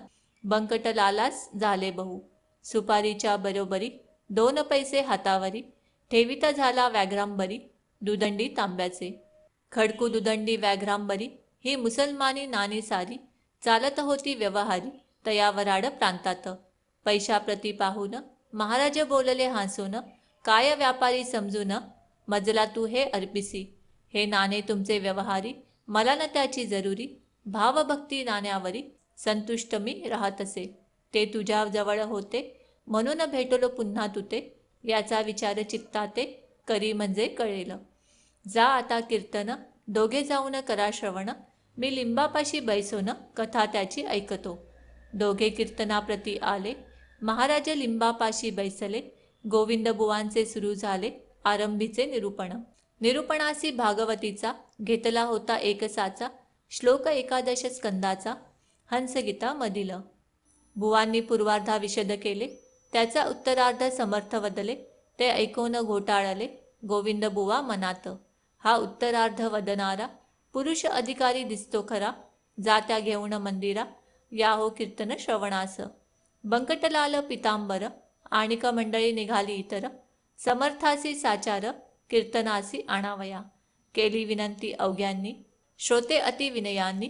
Speaker 1: बंकटलालास झाले बहु. सुपारीच्या बरोबरी 2 पैसे हातावरी ठेविता झाला व्याघ्रांबरी दुदंडी तांब्याचे. खडकू दुदंडी व्याघ्रांबरी ही मुसलमानी नाणी सारी चालत होती व्यवहारी तया वराड प्रांतात. पैशाप्रती पाहून महाराज बोलले हसून काय व्यापारी समजून मजला तू हे अर्पिसी. हे नाणे तुमचे व्यवहारी मला न त्याची जरुरी. भावभक्ती नाण्यावरी संतुष्ट मी राहतसे. ते तुझ्या जवळ होते म्हणून भेटलो पुन्हा तुते. याचा विचार चित्ताते करी म्हणजे कळेल. जा आता कीर्तन दोघे जाऊन करा श्रवण. मी लिंबापाशी बैसोन कथा त्याची ऐकतो. दोघे कीर्तनाप्रती आले. महाराज लिंबापाशी बैसले. गोविंद बुवांचे सुरू झाले आरंभीचे निरूपण. निरूपणासी भागवतीचा घेतला होता एक साचा. श्लोक 11 स्कंदाचा हंसगीता मधील. बुवांनी पूर्वार्धा विशद केले. त्याचा उत्तरार्ध समर्थ वदले. ते ऐकून घोटाळले गोविंद बुवा मनात. हा उत्तरार्ध वदनारा पुरुष अधिकारी दिसतो खरा. जात्या घेऊन मंदिरा या हो कीर्तन श्रवणास. बंकटलाल पितांबर आणिक मंडळी निघाली इतर. समर्थासी साचार कीर्तनासी आणावया. केली विनंती अवघ्यांनी श्रोते अति विनयांनी.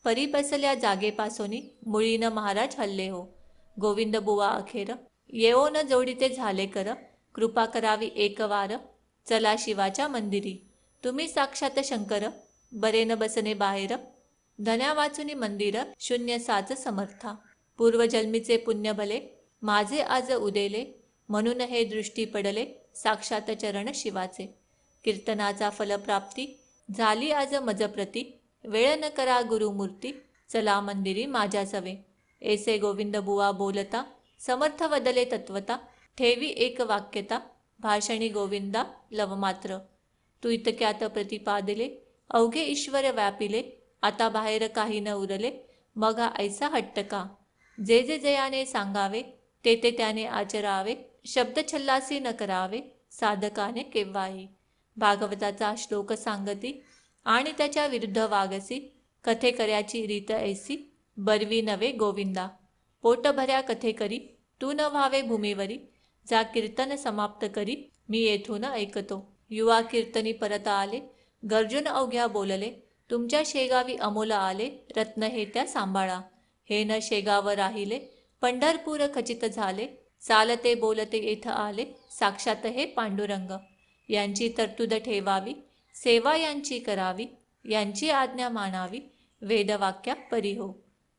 Speaker 1: परी बसल्या जागेपासोनी मुळीन महाराज हल्ले हो. गोविंद बुवा अखेर येओ न जोडीते झाले कर. कृपा करावी एक वार चला शिवाच्या मंदिरी. तुम्ही साक्षात शंकर बरे न बसने बाहेर. धन्या वाचुनी मंदिर शून्य साच समर्था. पूर्वजन्मीचे पुण्य भले माझे आज उदेले. म्हणून हे दृष्टी पडले साक्षात चरण शिवाचे. कीर्तनाचा फलप्राप्ती झाली आज मजप्रती. वेळ न करा गुरुमूर्ती चला मंदिरी माझ्या सवे. ऐसे गोविंद बुवा बोलता समर्थ वदले तत्वता. ठेवी एक वाक्यता भाषणी गोविंदा लवमात्र. तू इतक्यात प्रतिपादिले अवघे ईश्वर व्यापिले. आता बाहेर काही न उरले मग हा ऐसा हट्ट का. जे जे जयाने सांगावे ते ते त्याने आचरावे. शब्द छल्लासी न करावे साधकाने केव्हाही. भागवताचा श्लोक सांगती आणि त्याच्या विरुद्ध वागसी. कथेकऱ्याची रीत ऐसी बरवी नवे गोविंदा. पोटभऱ्या कथेकरी तू न व्हावे भूमीवरी. जा कीर्तन समाप्त करी मी येथून ऐकतो. युवा कीर्तनी परत आले. गर्जुन अवघ्या बोलले तुमच्या शेगावी अमोल आले. रत्न हे त्या सांभाळा. हे न शेगाव राहिले पंढरपूर खचित झाले. चालते बोलते येथ आले साक्षात हे पांडुरंग. यांची तरतूद ठेवावी सेवा यांची करावी. यांची आज्ञा मानावी वेदवाक्या परी हो.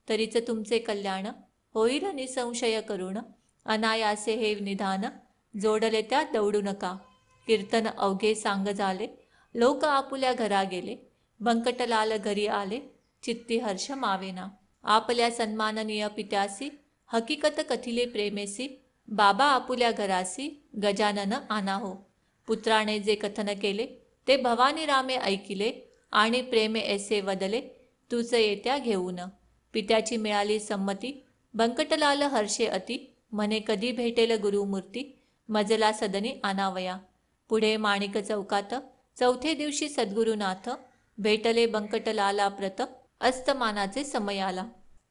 Speaker 1: तरीच तुमचे कल्याण होईल निसंशय करुण. अनायासे हे निधान जोडले त्या दौडू नका. कीर्तन अवघे सांग झाले. लोक आपुल्या घरा गेले. बंकटलाल घरी आले. चित्ती हर्ष मावेना. आपल्या सन्माननीय पित्यासी हकीकत कथिले प्रेमेसी. बाबा आपुल्या घरासी गजानन आना हो. पुत्राने जे कथन केले ते भवानी रामे ऐकिले आणि प्रेमे ऐसे वदले तूच येत्या घेऊन. पित्याची मिळाली संमती बंकटलाल हर्षे अति. म्हणे कधी भेटेल गुरुमूर्ती मजला सदनी आनावया. पुढे माणिक चौकात चौथे दिवशी सद्गुरुनाथ भेटले बंकटलाला प्रत. अस्तमानाचे समय आला.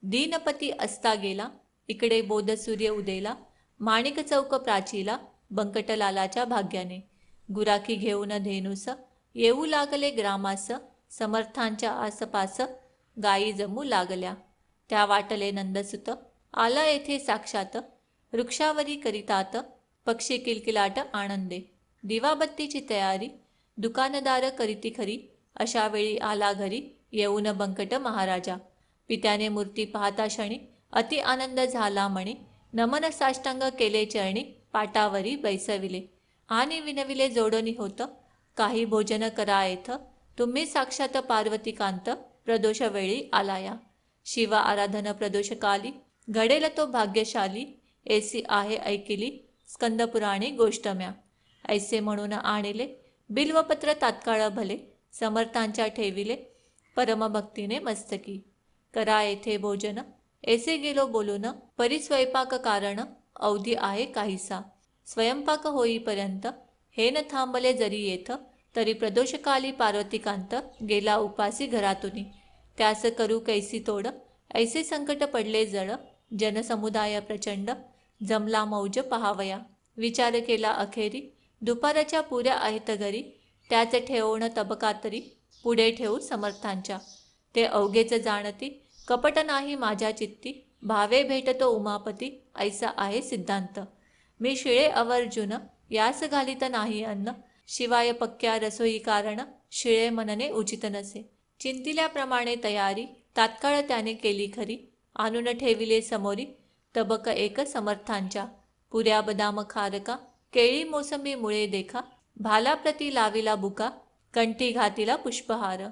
Speaker 1: दीनपती असता गेला. इकडे बोधसूर्य उदेला. माणिक चौक प्राचीला बंकटलालाच्या भाग्याने. गुराखी घेऊन धेनुस येऊ लागले ग्रामास. समर्थांच्या आसपास गायी जमू लागल्या. त्या वाटले नंदसुत आला येथे साक्षात. वृक्षावरी करितात पक्षी किलकिलाट आनंदे. दिवाबत्तीची तयारी दुकानदार करीती खरी. अशा वेळी आला घरी येऊन बंकट महाराजा. पित्याने मूर्ती पाहता क्षणी अति आनंद झाला म्हणे. नमन साष्टांग केले चरणी पाटावरी बैसविले. आणि विनविले जोडणी होत काही भोजन करा येथ. तुम्ही साक्षात पार्वतीकांत प्रदोष वेळी आलाया. शिव आराधन प्रदोषकाली घडेल तो भाग्यशाली. ऐसी आहे ऐकिली स्कंदपुराणी गोष्ट म्या. ऐसे म्हणून आणले बिल्वपत्र तात्काळ भले. समर्थांच्या ठेविले परमभक्तीने मस्तकी. करा येथे भोजन ऐसे गेलो बोलून परी स्वयंपाक कारण अवधी आहे काहीसा. स्वयंपाक होईपर्यंत हे न थांबले जरी येथ, तरी प्रदोषकाली पार्वतीकांत गेला उपासी घरातुनी. त्यास करू कैसी तोड, ऐसे संकट पडले जड. जनसमुदाय प्रचंड, जमला मौज पहावया. विचार केला अखेरी, दुपारच्या पुऱ्या आहेत घरी. त्याच ठेवून तबका तरी, पुढे ठेवू समर्थांच्या. ते अवघेच जाणती, कपट नाही माझ्या चित्ती. भावे भेटतो उमापती, ऐसा आहे सिद्धांत. मी शिळे अवर्जुन, यास घालित नाही अन्न. शिवाय पक्क्या रसोई कारण, शिळे मनने उचित नसे. चिंतिल्याप्रमाणे तयारी, तात्काळ त्याने केली खरी. आणून ठेविले समोरी, तबक एक समर्थांच्या. पुऱ्या बदाम खारका, केळी मोसंबी मुळे देखा. भालाप्रती लाविला बुका, कंठी घातिला पुष्पहार.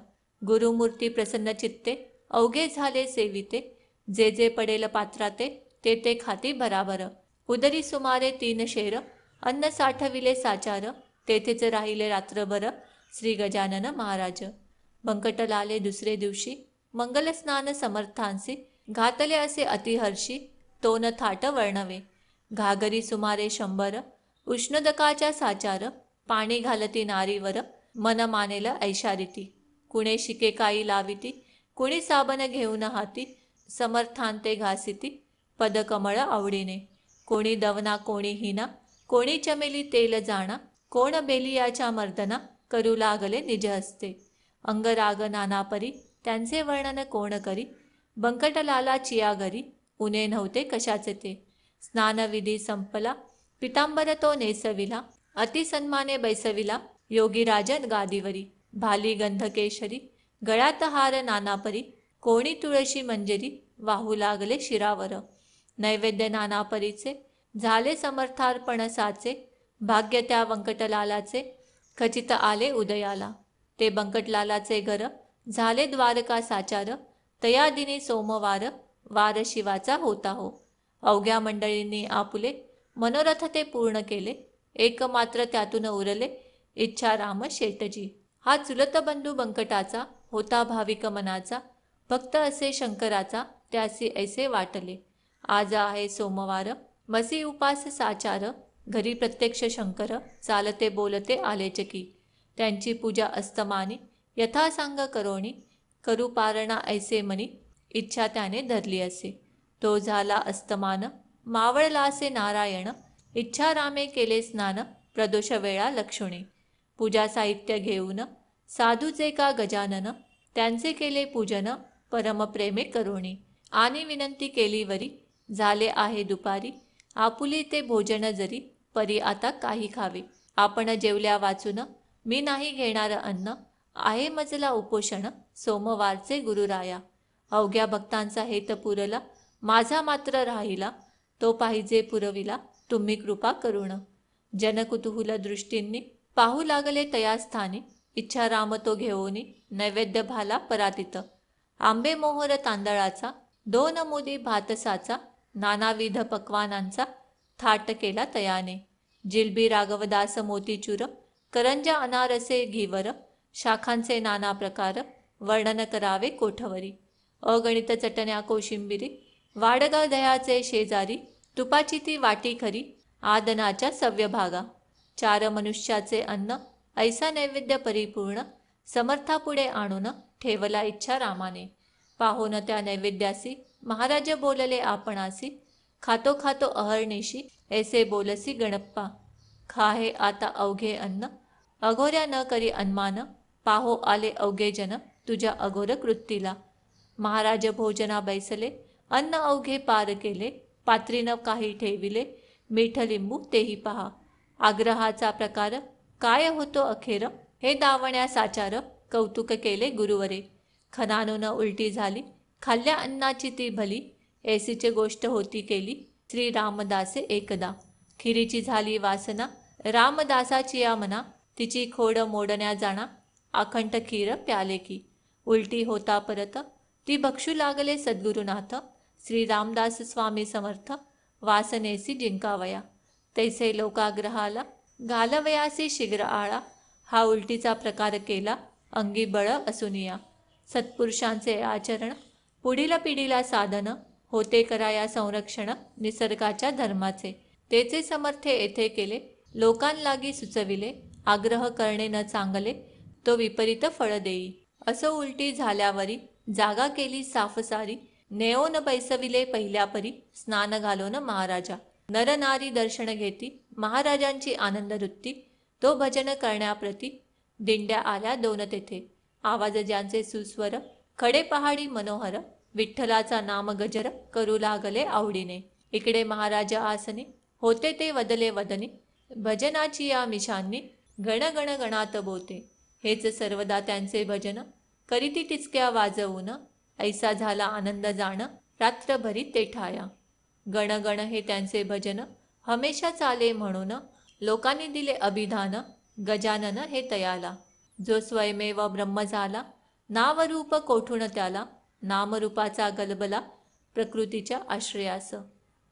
Speaker 1: गुरुमूर्ती प्रसन्न चित्ते, अवघे झाले सेविते. जे जे पडेल पात्राते, ते ते खाती भराभर. उदरी सुमारे 3 शेर, अन्न साठविले साचार. तेथेच राहिले रात्रभर, श्री गजानन महाराज. बंकटलाले दुसरे दिवशी, मंगल स्नान समर्थांसी. घातले असे अतिहर्षी, तोन थाट वर्णवे. घागरी सुमारे 100, उष्णदकाच्या साचार. पाणी घालती नारीवर, मन मानेल ऐशारीती. कुणे शिके काई लाविती, कुणी साबण घेऊन हाती. समर्थांते घासिती, पदकमळ आवडीने. कोणी दवना कोणी हिना, कोणी चमेली तेल जाणा. कोण बेलियाच्या मर्दना, करू लागले निज हस्ते. अंगराग नानापरी, त्यांचे वर्णन कोण करी. बंकटलाला चिया घरी, उणे नव्हते कशाचे ते. स्नानविधी संपला, पितांबर तो नेसविला. अतिसन्माने बैसविला, योगीराजन गादीवरी. भाली गंधकेशरी, गळ्यात हार नानापरी. कोणी तुळशी मंजरी, वाहू लागले शिरावर. नैवेद्य नानापरीचे, झाले समर्थार्पण साचे. भाग्य त्या बंकटलालाचे, खचित आले उदयाला. ते बंकटलालाचे घर, झाले द्वारका साचार. तया दिनी सोमवार, वार शिवाचा होता हो. अवघ्या मंडळींनी आपुले, मनोरथ ते पूर्ण केले. एक मात्र त्यातून उरले, इच्छाराम शेटजी. हा चुलत बंधू बंकटाचा, होता भाविक मनाचा. भक्त असे शंकराचा, त्यासी ऐसे वाटले. आज आहे सोमवार, मसी उपास साचार. घरी प्रत्यक्ष शंकर, चालते बोलते आलेच की. त्यांची पूजा अस्तमानी, यथासांग करोणी. करू पारणा ऐसे मनी, इच्छा त्याने धरली असे. तो झाला अस्तमान, मावळला असे नारायण. इच्छारामे केले स्नान, प्रदोष वेळा लक्षुणी. पूजा साहित्य घेऊन, साधूचे का गजानन. त्यांचे केले पूजन, परमप्रेमे करोणी. आणि विनंती केली वरी, झाले आहे दुपारी. आपुली ते भोजन जरी, परी आता काही खावे. आपण जेवल्या वाचून, मी नाही घेणार अन्न. आहे मजला उपोषण, सोमवारचे गुरुराया. अवघ्या भक्तांचा हेत पुरला, माझा मात्र राहिला. तो पाहिजे पुरविला, तुम्ही कृपा करुण. जनकुतूहल दृष्टींनी, पाहू लागले तया स्थानी. इच्छा राम तो घेऊनी, नैवेद्य भाला परातीत. आंबे मोहर तांदळाचा, 2 मोदी भातसाचा. नानाविध पक्वानांचा, थाट केला तयाने. जिलबी राघवदास मोतीचूर, करंजा अनारसे घीवर. शाखांचे नाना प्रकार, वर्णन करावे कोठवरी. अगणित चटण्या कोशिंबिरी, वाडगा दह्याचे शेजारी. तुपाची ती वाटी खरी, आदनाच्या सव्यभागा. 4 मनुष्याचे अन्न, ऐसा नैवेद्य परिपूर्ण. समर्थापुढे आणून, ठेवला इच्छा रामाने. पाहून त्या नैवेद्यासी, महाराज बोलले आपणासी. खातो खातो अहर्निशी, ऐसे बोलसी गणप्पा. खाहे आता अवघे अन्न, अघोऱ्या न करी अन्मान. पाहो आले अवघे जन, तुझ्या अघोर कृत्तीला. महाराज भोजना बैसले, अन्न अवघे पार केले. पात्रीनं काही ठेविले, मीठ लिंबू तेही पहा. आग्रहाचा प्रकार, काय होतो अखेर. हे दावण्या साचार, कौतुक केले गुरुवरे. खणानून उलटी झाली, खाल्ल्या अन्नाची ती भली. ऐसीची गोष्ट होती केली, श्री रामदासे एकदा. खिरीची झाली वासना, रामदासाची या मना. तिची खोड मोडण्या जाणा, आखंड खीर प्याले की. उलटी होता परत, ती भक्षू लागले सद्गुरुनाथ. श्री रामदास स्वामी समर्थ, वासनेसी जिंकावया. तैसे लोकाग्रहाला, घालवयासी शीघ्र आळा. हा उलटीचा प्रकार केला, अंगी बळ असुनिया. सत्पुरुषांचे आचरण, पुढील पिढीला साधन. होते कराया संरक्षण निसर्गाच्या धर्माचे. तेचे समर्थ येथे केले, लोकांलागी सुचविले, आग्रह करणे न चांगले, तो विपरीत फळ देई. असो उलटी झाल्यावरी, जागा केली साफसारी, नेओन बैसविले पहिल्या परी, स्नान घालोन महाराजा. नर नारी दर्शन घेती, महाराजांची आनंद वृत्ती, तो भजन करण्याप्रती, दिंड्या आल्या दोन तेथे, आवाज ज्यांचे सुस्वर, खडे पहाडी मनोहर, विठ्ठलाचा नाम गजर, करू लागले आवडीने. इकडे महाराज आसनी, होते ते वदले वदनी, भजनाची या मिशांनी, गण गण गणात बोते. हेच सर्वदा त्यांचे भजन, करीती टिचक्या वाजवून, ऐसा झाला आनंद जाण, रात्रभरी ते ठाया. गण गण हे त्यांचे भजन, हमेशा चाले म्हणून, लोकांनी दिले अभिधान, गजानन हे तयाला. जो स्वयमेव ब्रह्म झाला, नावरूप कोठून त्याला, नामरूपाचा गलबला, प्रकृतीच्या आश्रयास.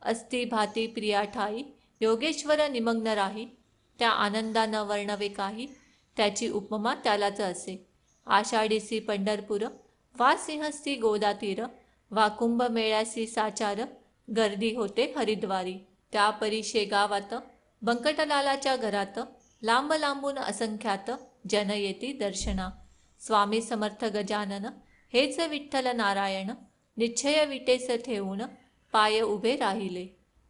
Speaker 1: अस्ति भाती प्रिया ठाई, योगेश्वर निमग्न राही, त्या आनंदानं वर्णवे काही, त्याची उपमा त्यालाच असे. आषाढीसी पंढरपूर, वा सिंहस्ती गोदातीर, वा कुंभमेळ्यासी साचार, गर्दी होते हरिद्वारी. त्या परी शेगावात, बंकटलालाच्या घरात, लांब लांबून असंख्यात, जन येती दर्शना. स्वामी समर्थ गजानन, हेच विठ्ठल नारायण, निश्चय विटेस ठेवून, पाय उभे राहिले.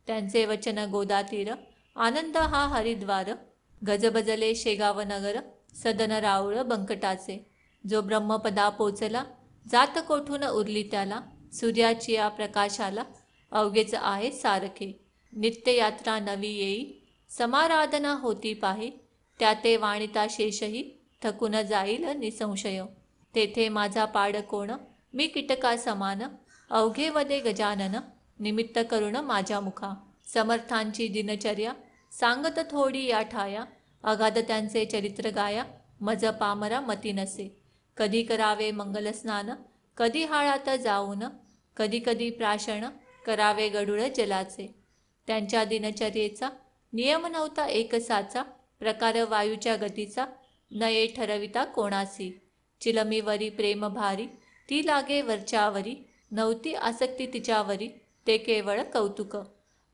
Speaker 1: त्यांचे वचन गोदातीर, आनंद हा हरिद्वार, गजबजले शेगाव नगर, सदन राऊळ बंकटाचे. जो ब्रह्मपदा पोचला, जात कोठून उरली त्याला, सूर्याची या प्रकाशाला, अवघेच आहे सारखे. नित्ययात्रा नवी येई, समाराधना होती पाही, त्या ते वाणिता शेषही, थकून जाईल निसंशय. तेथे माझा पाड कोण, मी कीटका समान, अवघे वदे गजानन, निमित्त करुण माझ्या मुखा. समर्थांची दिनचर्या, सांगत थोडी या ठाया, अगाध त्यांचे चरित्र गाया, मज पामरा मती नसे. कधी करावे मंगल स्नान, कधी हाळात जाऊन, कधी कधी प्राशन, करावे गडुळ जलाचे. त्यांच्या दिनचर्येचा नियम नव्हता एकसाचा, प्रकार वायूच्या गतीचा, नये ठरविता कोणासी. चिलमीवरी प्रेम भारी, ती लागे वरच्यावरी, नव्हती आसक्ती तिच्यावरी, ते केवळ कौतुक.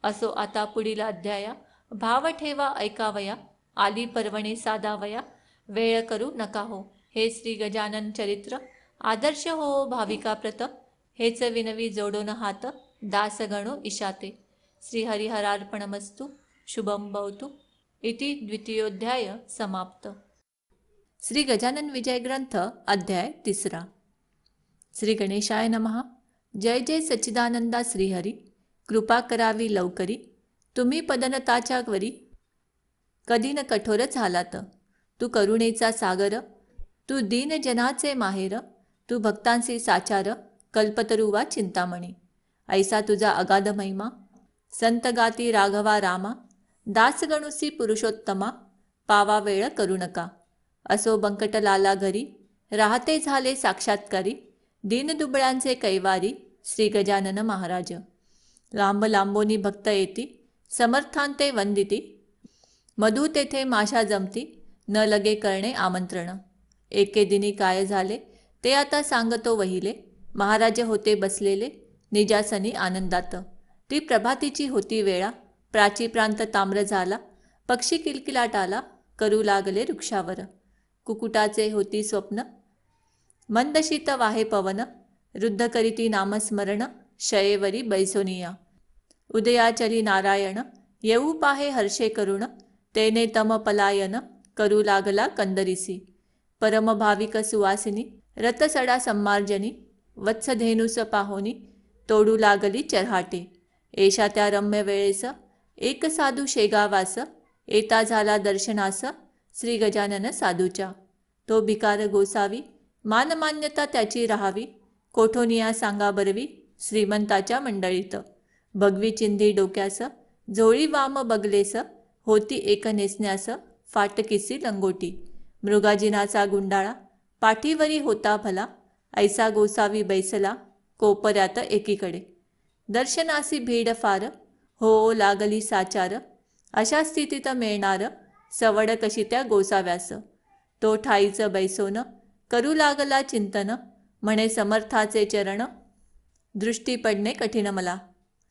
Speaker 1: असो आता पुढील अध्याया, भाव ठेवा ऐकावया, आली पर्वणी साधावया, वेळ करू नका हो. हे श्री गजानन चरित्र, आदर्श हो भाविका प्रत, हेच विनवी जोडून हात, दास गणू ईशाते. श्री हरिहरार्पणमस्तु. शुभम भवतु. इति द्वितीयोध्याय समाप्त. श्री गजानन विजय ग्रंथ अध्याय 3. श्री गणेशाय नमः. जय जय सच्चिदानंदा श्रीहरी. कृपा करावी लवकरी, तुम्ही पदनताच्या वरी, कधी न कठोर झालात. तू करुणेचा सागर, तू दीनजनाचे माहेर, तू भक्तांचे साचार, कल्पतरुवा चिंतामणी. ऐसा तुझा अगाध महिमा, संत गाती राघवा रामा, दासगणुसी पुरुषोत्तमा, पावा वेळ करू नका. असो बंकटलाला घरी, राहते झाले साक्षात्कारी, दीनदुबळ्यांचे कैवारी, श्री गजानन महाराज. लांब लांबोनी भक्त येती, समर्थांते वंदिती, मधु तेथे माशा जमती, न लगे करणे आमंत्रण. एके दिनी काय झाले, ते आता सांगतो वहिले. महाराज होते बसलेले, निजासनी आनंदात. ती प्रभातीची होती वेळा, प्राची प्रांत ताम्र झाला, पक्षी किलकिलाट आला, करू लागले वृक्षावर. कुकुटाचे होती स्वप्न, मंदशीत वाहे पवन, रुद्ध करीती नामस्मरण, शयेवरी बैसोनिया. उदयाचली नारायण, येऊ पाहे हर्षे करुण, तेने तम पलायन, करू लागला कंदरिसी. परम भाविक सुवासिनी, रतसडा सम्मार्जनी, वत्सधेनुस पाहोनी, तोडू लागली चरहाटे. एषा त्या रम्य वेळेस, एक साधू शेगावास, येता झाला दर्शनास, श्री गजानन साधूच्या. तो भिकार गोसावी, मानमान्यता त्याची राहावी, कोठोनिया सांगा बरवी, श्रीमंताच्या मंडळीत. भगवी चिंधी डोक्यास, झोळी वाम बगलेस, होती एक नेसण्यास, फाटकीसी लंगोटी. मृगाजिनाचा गुंडाळा, पाठीवरी होता भला, ऐसा गोसावी बैसला, कोपऱ्यात एकीकडे. दर्शनासी भीड फार, हो लागली साचार, अशा स्थितीत मिळणार, सवड कशी त्या गोसाव्यास. तो ठाईचं बैसोन, करू लागला चिंतन, म्हणे समर्थाचे चरण, दृष्टी पडणे कठीण मला.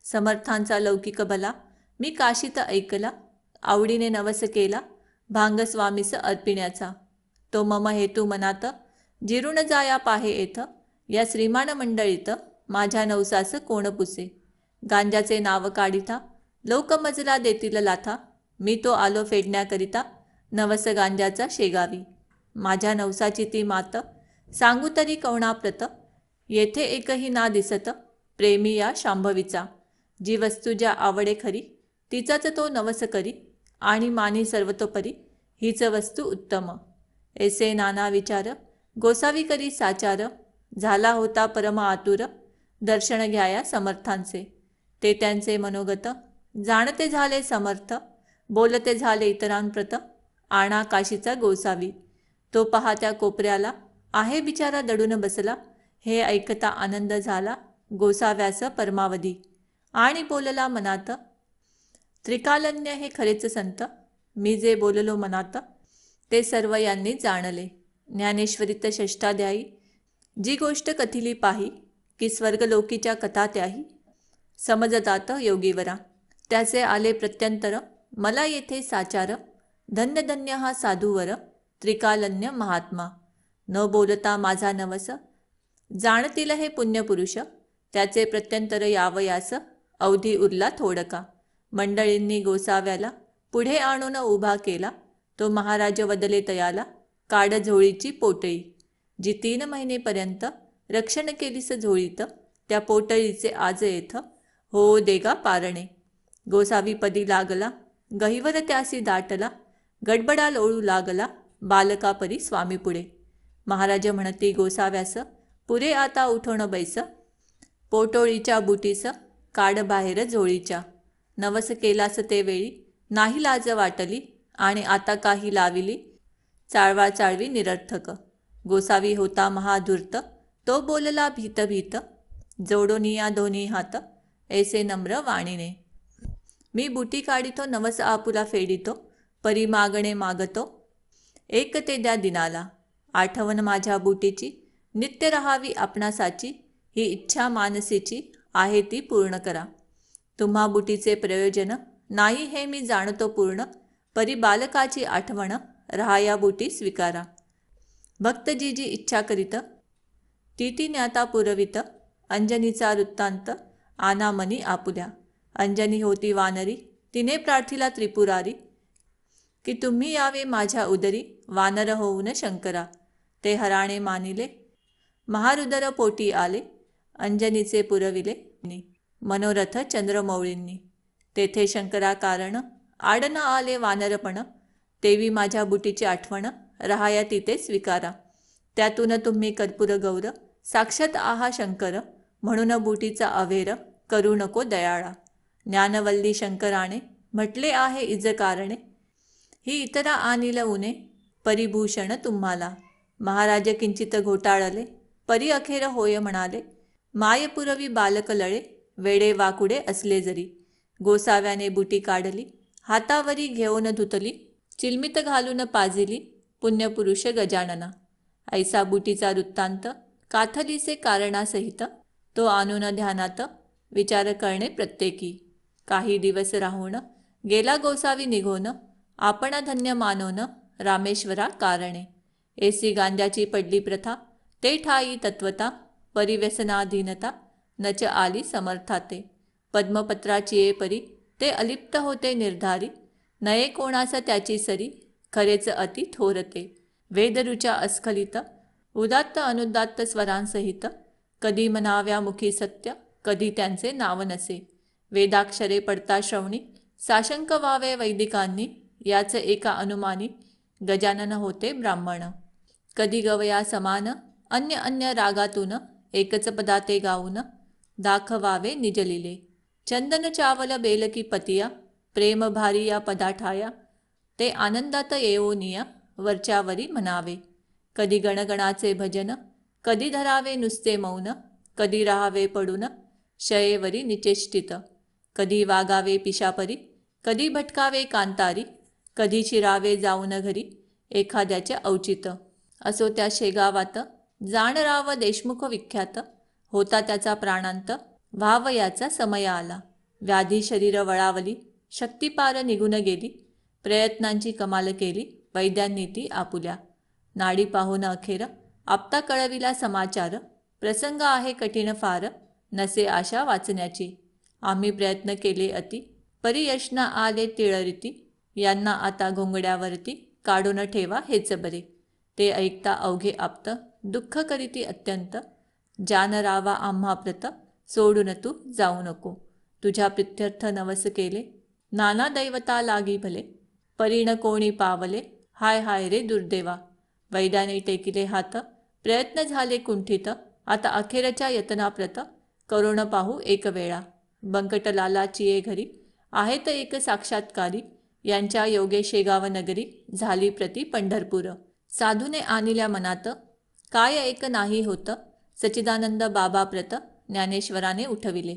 Speaker 1: समर्थांचा लौकिक भला मी काशीत ऐकला. आवडीने नवस केला भांगस्वामीस अर्पिण्याचा. तो मम हेतू मनात जिरून जाया पाहे येथ. या श्रीमान मंडळीत माझ्या नवसास कोण पुसे. गांजाचे नाव काढिता लोक मजला देतील लाथा. मी तो आलो फेडण्याकरिता नवस गांजाचा शेगावी. माझ्या नवसाची ती मात सांगू तरी कवणाप्रत. येथे एकही ना दिसत प्रेमी या शांभवीचा. जी वस्तू ज्या आवडे खरी तिचाच तो नवस करी. आणि मानी सर्वतोपरी हीच वस्तू उत्तम. ऐसे नाना विचार गोसावी करी साचार. झाला होता परम आतुर दर्शन घ्याया समर्थांचे. ते त्यांचे मनोगत जाणते झाले समर्थ. बोलते झाले इतरांप्रत आणा काशीचा गोसावी. तो पहा त्या कोपऱ्याला आहे बिचारा दडून बसला. हे ऐकता आनंद झाला गोसाव्यास परमावधी. आणि बोलला मनात त्रिकालज्ञ हे खरेच संत. मी जे बोललो मनात ते सर्व यांनी जाणले. ज्ञानेश्वरीत षष्ठाध्यायी जी गोष्ट कथिली पाही की स्वर्गलोकीच्या कथा त्याही समजतात योगीवरा. त्याचे आले प्रत्यंतर मला येथे साचार. धन्य धन्य हा साधूवर त्रिकालज्ञ महात्मा. न बोलता माझा नवस जाणतील हे पुण्यपुरुष. त्याचे प्रत्यंतर यावयास अवधी उरला थोडका. मंडळींनी गोसाव्याला पुढे आणून उभा केला. तो महाराज वदले तयाला काड झोळीची पोटळी. जी 3 महिनेपर्यंत रक्षण केलीस झोळीत त्या पोटळीचे आज येथ हो देगा पारणे. गोसावी पदी लागला गहिवर त्यासी दाटला. गडबडा लोळू लागला बालका परी स्वामी पुढे. महाराज म्हणती गोसाव्यास पुरे आता उठोण बैस. पोटोळीच्या बुटीस काड बाहेर झोळीच्या. नवस केलास ते वेळी नाही लाज वाटली. आणि आता काही लाविली चाळवा चाळवी निरर्थक. गोसावी होता महाधूर्त तो बोलला भीत भीत. जोडोनिया दोन्ही हात ऐसे नम्र वाणीने. मी बुटी काढितो नवस आपुला फेडितो. परी मागणे मागतो एक ते द्या दिनाला. आठवण माझ्या बुटीची नित्य रहावी आपणासाची. ही इच्छा मानसीची आहे ती पूर्ण करा. तुम्हा बुटीचे प्रयोजन नाही हे मी जाणतो पूर्ण. परी बालकाची आठवण राहाया बुटी स्वीकारा. भक्त जी जी इच्छा करीत ती ती ज्ञाता पुरवित. अंजनीचा वृत्तांत आना मनी आपुल्या. अंजनी होती वानरी तिने प्रार्थिला त्रिपुरारी. की तुम्ही यावे माझ्या उदरी वानर होऊन शंकरा. ते हराणे मानिले महारुदर पोटी आले. अंजनीचे पुरविले मनोरथ चंद्रमौळींनी. तेथे शंकरा कारण आडन आले वानरपण. तेवी माझ्या बुटीची आठवण राहाया तिथे स्वीकारा. त्यातून तुम्ही कर्पूर गौर साक्षात आहा शंकर. म्हणून बुटीचा अवेर करू नको दयाळा. ज्ञानवल्ली शंकराने म्हटले आहे इज कारणे. ही इतरा आनिल उने परिभूषण तुम्हाला. महाराज किंचित घोटाळले परी अखेर होय म्हणाले. मायपुरवी बालक लळे वेडे वाकुडे असले जरी. गोसाव्याने बुटी काढली हातावरी घेऊन धुतली. चिलमित घालून पाजिली पुण्यपुरुष गजानना. ऐसा बुटीचा वृत्तांत काथलीसे कारणासहित. तो आणून ध्यानात विचार करणे प्रत्येकी. काही दिवस राहून गेला गोसावी निघून. आपण धन्य मानून रामेश्वरा कारणे. ऐसी गांजाची पडली प्रथा ते ठाई तत्वता. परिव्यसनाधीनता नच आली समर्थाते. पद्मपत्राची ये परी ते अलिप्त होते निर्धारी. नये कोणास त्याची सरी खरेच अति थोरते. वेदरुचा अस्खलित उदात्त अनुदात्त स्वरांसहित. कधी म्हणाव्या मुखी सत्य कधी त्यांचे नाव नसे. वेदाक्षरे पडता श्रवणी साशंक व्हावे वैदिकांनी. याच एका अनुमानी गजानन होते ब्राह्मण. कधी गवया समान अन्य अन्य रागातून एकच पदाते गाऊन दाखवावे निजलिले. चंदन चावल बेलकी पतिया प्रेम भारी या पदाठाया. ते आनंदात येऊनिया वरच्यावरी म्हणावे. कधी गणगणाचे भजन कधी धरावे नुसते मौन. कधी राहावे पडून शयेवरी निचेष्टित. कधी वागावे पिशापरी कधी भटकावे कांतारी. कधी शिरावे जाऊन घरी एखाद्याचे औचित. असो त्या शेगावात जाणराव देशमुख विख्यात. होता त्याचा प्राणांत, व्हावयाचा समय आला. व्याधी शरीर वळावली, शक्तिपार निघून गेली. प्रयत्नांची कमाल केली, वैद्यांनी ती आपुल्या. नाडी पाहून अखेर आपता कळविला समाचार. प्रसंग आहे कठीण फार, नसे आशा वाचण्याची. आम्ही प्रयत्न केले अति, परी यश न आले तिळरीती. यांना आता घोंगड्यावरती, काढून ठेवा हेच बरे. ते ऐकता अवघे आप्त, दुःख करीती अत्यंत. जान रावा आम्हा प्रत, सोडून तू जाऊ नको. तुझ्या प्रित्यर्थ नवस केले, नाना दैवता लागी भले. परीण कोणी पावले, हाय हाय रे दुर्दैवा. वैद्याने टेकिले हात, प्रयत्न झाले कुंठित. आता अखेरच्या यतनाप्रत, करुण पाहू एक वेळा. बंकटलालाची ये घरी, आहेत एक साक्षात्कारी. यांच्या योगे शेगाव नगरी, झाली प्रति पंढरपूर. साधूने आणिल्या मनात, काय एक नाही होत. सच्चिदानंद बाबा प्रत, ज्ञानेश्वराने उठविले.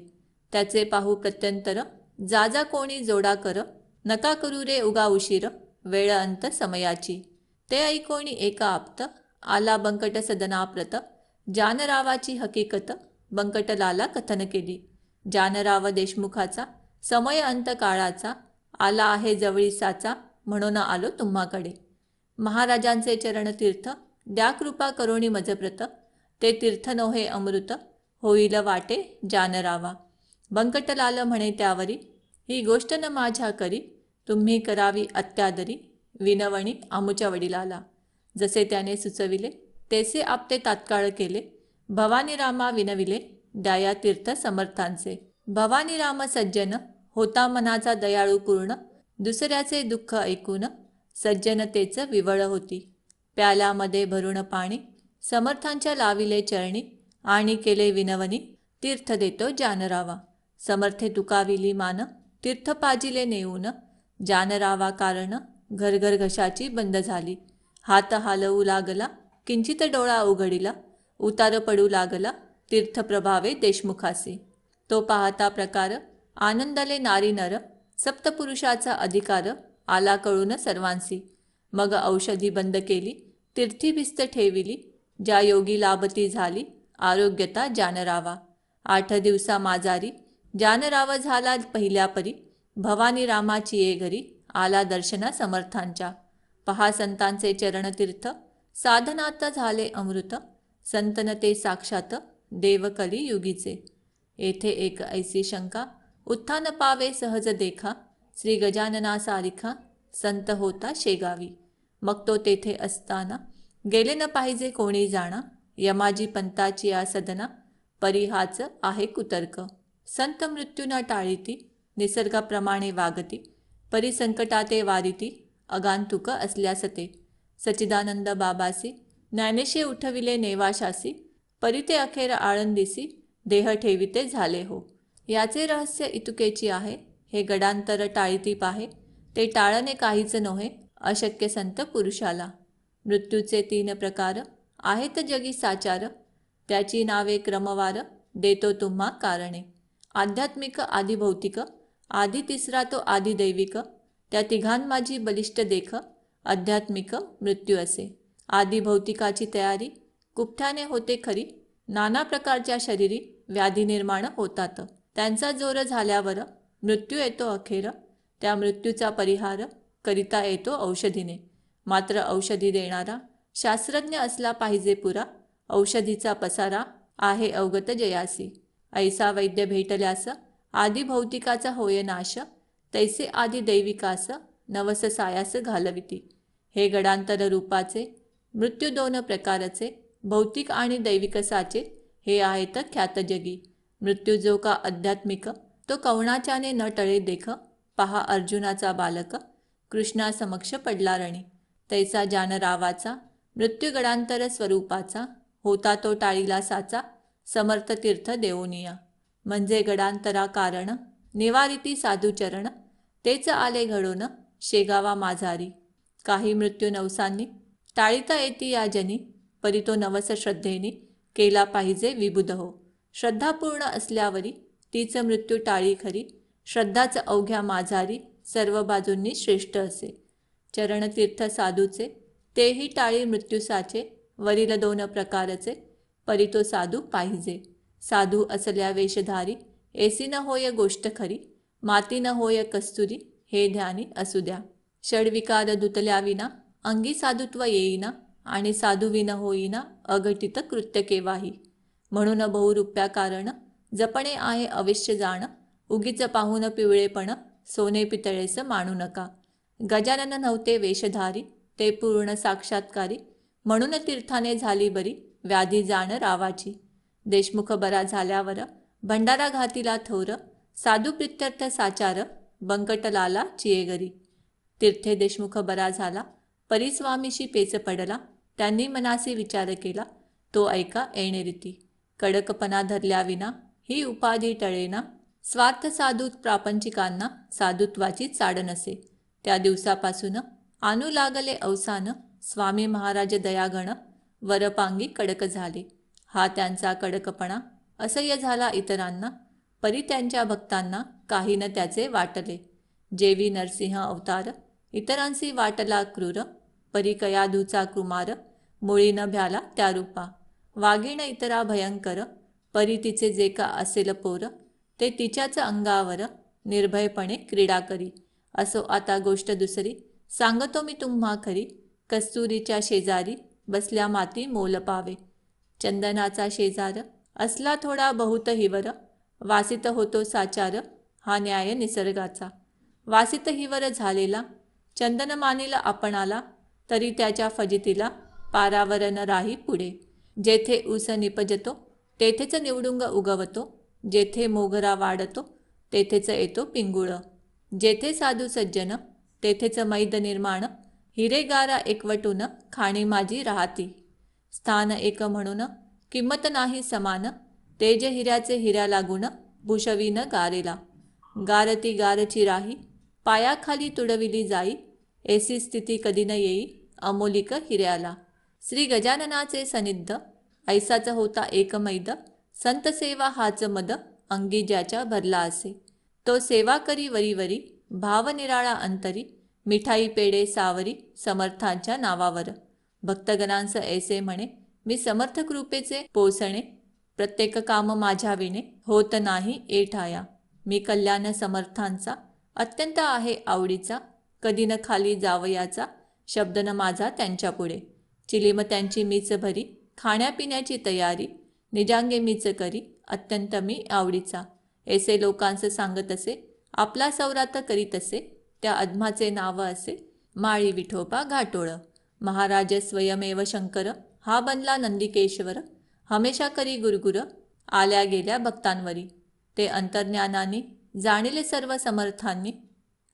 Speaker 1: त्याचे पाहू प्रत्यंतर, जा जा कोणी जोडा कर. नका करू रे उगा उशीर, वेळ अंत समयाची. ते ऐकोणी एका आप्त, आला बंकट सदनाप्रत. जानरावाची हकीकत, बंकटलाला कथन केली. जानराव देशमुखाचा, समय अंत काळाचा. आला आहे जवळी साचा, म्हणून आलो तुम्हाकडे. महाराजांचे चरणतीर्थ, द्या कृपा करोणी मजप्रत. ते तीर्थ नोहे अमृत, होईल वाटे जानरावा. बंकटलाल म्हणे त्यावरी, ही गोष्ट न माझ्या करी. तुम्ही करावी अत्यादरी, विनवणी आमुच्या वडिलाला. जसे त्याने सुचविले, तेसे आपते तात्काळ केले. भवानी रामा विनविले, द्याया तीर्थ समर्थांचे. भवानी राम सज्जन, होता मनाचा दयाळू पूर्ण. दुसऱ्याचे दुःख ऐकून, सज्जनतेच विवळ होती. प्याल्यामध्ये भरून पाणी, समर्थांच्या लाविले चरणी. आणि केले विनवणी, तीर्थ देतो जानरावा. समर्थे तुकाविली मान, तीर्थ पाजिले नेऊन. जानरावा कारण, घरघर घशाची बंद झाली. हात हालवू लागला, किंचित डोळा उघडिला. उतार पडू लागला, तीर्थ प्रभावे देशमुखासी. तो पाहता प्रकार, आनंदले नारी नर. सप्तपुरुषाचा अधिकार, आला कळून सर्वांसी. मग औषधी बंद केली, तीर्थी भिस्त ठेविली. ज्या योगी लाभती झाली, आरोग्यता जानरावा. 8 दिवसा माजारी, जानराव झाला पहिल्या परी. भवानी रामाची ये घरी, आला दर्शना समर्थांच्या. पहा संतांचे चरणतीर्थ, साधनात झाले अमृत. संतन ते साक्षात, देव कली युगीचे. येथे एक ऐसी शंका, उत्थान पावे सहज देखा. श्री गजानना सारिखा, संत होता शेगावी. मग तो तेथे असताना, गेले न पाहिजे कोणी जाणा. यमाजी पंताची या सदना, परिहाच आहे कुतर्क. संत मृत्यू न टाळीती, निसर्गाप्रमाणे वागती. परिसंकटाते वारिती, अगांतुक असल्यास ते. सच्चिदानंद बाबासी, ज्ञानेशे उठविले नेवाशासी. परिते अखेर आळंदीसी, देह ठेविते झाले हो. याचे रहस्य इतुकेची आहे, हे गडांतर टाळीती पाहे. ते टाळणे काहीच नव्हे, अशक्य संत पुरुषाला. मृत्यूचे 3 प्रकार, आहेत जगी साचार. त्याची नावे क्रमवार, देतो तुम्हा कारणे. आध्यात्मिक, आधी भौतिक, आधी तिसरा तो आधी दैविक. त्या तिघांमाझी बलिष्ठ देख, आध्यात्मिक मृत्यू असे. आधी भौतिकाची तयारी, कुठ्याने होते खरी. नाना प्रकारच्या शरीरी, व्याधी निर्माण होतात. त्यांचा जोर झाल्यावर, मृत्यू येतो अखेर. त्या मृत्यूचा परिहार, करिता येतो औषधीने. मात्र औषधी देणारा, शास्त्रज्ञ असला पाहिजे पुरा. औषधीचा पसारा, आहे अवगत जयासी. ऐसा वैद्य भेटल्यास, आधी भौतिकाचा होय नाश. तैसे आधी दैविकास, नवस सायास घालविती. हे गडांतर रूपाचे, मृत्यू 2 प्रकारचे. भौतिक आणि दैविकसाचे, हे आहेत ख्यात जगी. मृत्यू जो का आध्यात्मिक, तो कवणाच्याने न टळे देख. पहा अर्जुनाचा बालक, कृष्णा समक्ष पडला रणी. तैसा जानरावाचा, मृत्यू गडांतर स्वरूपाचा. होता तो टाळीला साचा, समर्थ तीर्थ देऊनिया. म्हणजे गडांतरा कारण, निवारिती साधुचरण. तेच आले घडून, शेगावा माझारी. काही मृत्यू नवसांनी, टाळीता येती या जनी. परी तो नवस श्रद्धेनी, केला पाहिजे विबुध हो. श्रद्धा पूर्ण असल्यावरी, तीच मृत्यू टाळी खरी. श्रद्धाच अवघ्या माझारी, सर्व बाजूंनी श्रेष्ठ असे. चरणतीर्थ साधूचे, तेही टाळी मृत्यूसाचे. वरील 2 प्रकारचे, परी तो साधू पाहिजे. साधू असल्या वेशधारी, ऐसी न होय गोष्ट खरी, माती न होय कस्तुरी, हे ध्यानी असू द्या. षडविकार धुतल्या विना अंगी साधुत्व येईना, आणि साधुविन होईना अघटित कृत्य केव्हाही. म्हणून बहुरूप्या कारण जपणे आहे अवश्य जाण, उगीच पाहून पिवळेपण सोने पितळेस मानू नका. गजानन नव्हते वेशधारी, ते पूर्ण साक्षात्कारी, म्हणून तीर्थाने झाली बरी व्याधी जाण रावाची. देशमुख बरा झाल्यावर भंडारा घातीला थोर, साधू प्रित्यर्थ साचार बंकटलाला चियेगरी. तीर्थे देशमुख बरा झाला, परिस्वामीशी पेच पडला, त्यांनी मनासी विचार केला, तो ऐका ऐणेरीती. कडकपणा धरल्या विना ही उपाधी टळेना, स्वार्थ साधूत प्रापंचिकांना साधुत्वाची चाड नसे. त्या दिवसापासून आणू लागले अवसान, स्वामी महाराज दयागण वरपांगी कडक झाले. हा त्यांचा कडकपणा असह्य झाला इतरांना, परी त्यांच्या भक्तांना काही न त्याचे वाटले. जेवी नरसिंह अवतार इतरांशी वाटला क्रूर, परी कयाधूचा कुमार मुळी न भ्याला त्या रूपा. वागीण इतरा भयंकर, परी तिचे जे का असेल पोर, ते तिच्याच अंगावर निर्भयपणे क्रीडा करी. असो आता गोष्ट दुसरी, सांगतो मी तुम्हा खरी, कस्तुरीच्या शेजारी बसल्या माती मोल पावे. चंदनाचा शेजार असला थोडा बहुत हिवर, वासित होतो साचार हा न्याय निसर्गाचा. वासित हिवर झालेला चंदन मानिल आपणाला, तरी त्याच्या फजितीला पारावर न राही पुढे. जेथे ऊस निपजतो तेथेच निवडुंग उगवतो, जेथे मोगरा वाढतो तेथेच येतो पिंगुळ. जेथे साधू सज्जन तेथेच मैद निर्माण, हिरेगारा एकवटून खाणी माझी राहती. स्थान एक म्हणून किंमत नाही समान, तेज हिऱ्याचे हिऱ्या लागून भूषवीन गारेला. गारती गारची राही पायाखाली तुडविली जाई, ऐसी स्थिती कधी न येई अमोलिक हिऱ्याला. श्री गजाननाचे सनिध ऐसाच होता एक मैद, संत सेवा हाच मद अंगी ज्याच्या भरला असे. तो सेवा करी वरी वरी भाव निराळा अंतरी, मिठाई पेडे सावरी समर्थांच्या नावावर. भक्तगणांस ऐसे म्हणे, मी समर्थ कृपेचे पोसणे, प्रत्येक काम माझ्या विणे होत नाही एठाया. मी कल्याण समर्थांचा अत्यंत आहे आवडीचा, कधी न खाली जावयाचा शब्द न माझा त्यांच्या पुढे. चिलीम त्यांची मीच भरी, खाण्यापिण्याची तयारी निजांगे मीच करी, अत्यंत मी आवडीचा. ऐसे लोकांस सांगत असे, आपला सौरात करीत असे, त्या अध्माचे नाव असे माळी विठोबा घाटोळ. महाराज स्वयमेव शंकर हा बनला नंदिकेश्वर, हमेशा करी गुरगुर आल्या गेल्या भक्तांवरी. ते अंतर्ज्ञानाने जाणिले सर्व समर्थांनी,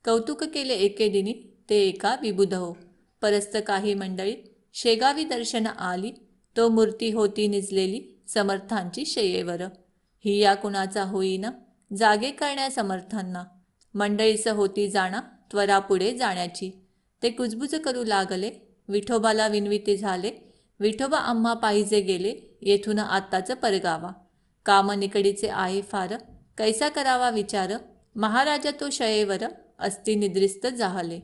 Speaker 1: कौतुक केले एके दिनी ते एका विबुध हो. परस्त काही मंडळी शेगावी दर्शन आली, तो मूर्ती होती निजलेली समर्थांची शयेवर. ही या कुणाचा होईना जागे करण्या समर्थांना, मंडळीस होती जाणा त्वरा पुढे जाण्याची. ते कुजबुज करू लागले, विठोबाला विनविते झाले, विठोबा आम्हा पाहिजे गेले येथून आत्ताच परगावा. काम निकडीचे आहे फार, कैसा करावा विचार, महाराजा तो शयेवर अस्ति निद्रिस्त जाहले.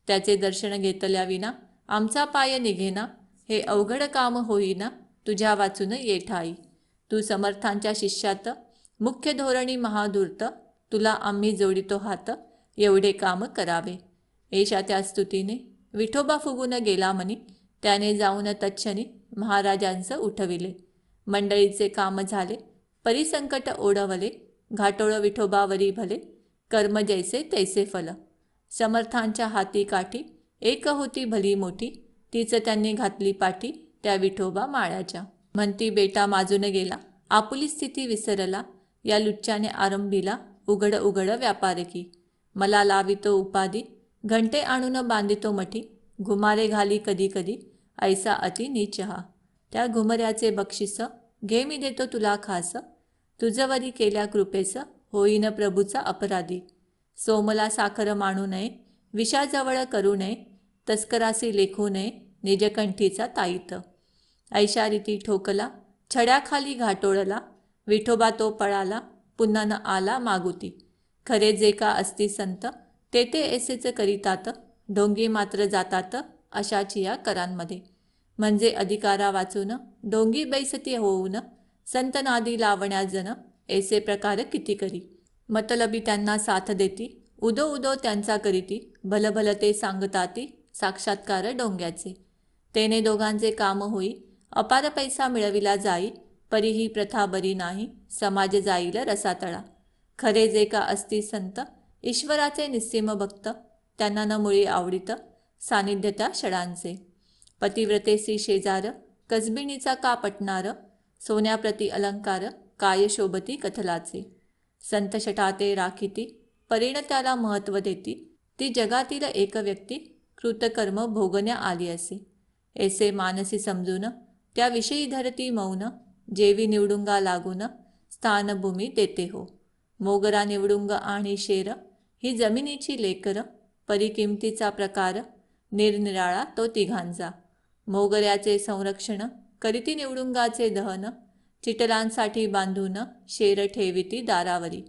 Speaker 1: त्याचे दर्शन घेतल्या विना आमचा पाय निघेना, हे अवघड काम होईना तुझ्या वाचून ये ठाई. तू समर्थांच्या शिष्यात मुख्य धोरणी महाधूर्त, तुला आम्ही जोडितो हात एवढे काम करावे. ऐशा त्या स्तुतीने विठोबा फुगून गेला मनी, त्याने जाऊन तत्क्षणी महाराजांचं उठविले. मंडळीचे काम झाले, परिसंकट ओढवले, घाटोळ विठोबावरी भले, कर्म जैसे तैसे फल. समर्थांच्या हाती काठी एक होती भली मोठी, तीच त्यांनी घातली पाठी त्या विठोबा माळ्याच्या. म्हणती बेटा माजून गेला, आपुली स्थिती विसरला, या लुच्च्याने आरंभीला उघड उघड व्यापारकी. मला लावितो उपाधी, घंटे आणून बांधितो मठी, घुमारे घाली कधी कधी ऐसा अति नीच हा. त्या घुमऱ्याचे बक्षीस घे मी देतो तुला खास, तुझवरी केल्या कृपेस होईन प्रभूचा अपराधी. सोमला साखर मानू नये, विषाजवळ करू नये, तस्करासी लेखू नये निजकंठीचा ताईत. ऐशा रीती ठोकला छड्याखाली घाटोळला, विठोबा तो पळाला पुन्हा न आला मागुती. खरे जे का असती संत ते ते ऐसेच करीतात, ढोंगी मात्र जातात अशाची या करांमध्ये. म्हणजे अधिकारा वाचून ढोंगी बैसती होऊन संत नादी लावण्या जन ऐसे प्रकार किती करी. मतलबी त्यांना साथ देती, उदो उदो त्यांचा करीती, भल भल ते सांगताती, साक्षात्कार डोंग्याचे. तेने दोघांचे काम होई, अपार पैसा मिळविला जाई, परी ही प्रथा बरी नाही, समाज जाईल रसातळा. खरे जे का असती संत, ईश्वराचे निस्सीम भक्त, त्यांना न मुळी आवडित, सानिध्य त्या षडांचे. पतिव्रतेसी शेजार, कसबिणीचा का पटणार, सोन्याप्रती अलंकार, काय शोभती कथलाचे. संत शठाते राखीती, परिण त्याला महत्त्व देती, ती जगातील एक व्यक्ती, कृतकर्म भोगण्या आली असे. ऐसे मानसी समजून, त्याविषयी धरती मौन, जेवी निवडुंगा लागून, स्थानभूमी देते हो. मोगरा निवडुंग आणि शेर, ही जमिनीची लेकर, परी किमतीचा प्रकार, निरनिराळा तो तिघांचा. मोगऱ्याचे संरक्षण, करीती निवडुंगाचे दहन, चिटलांसाठी बांधून, शेर ठेविती दारावरी.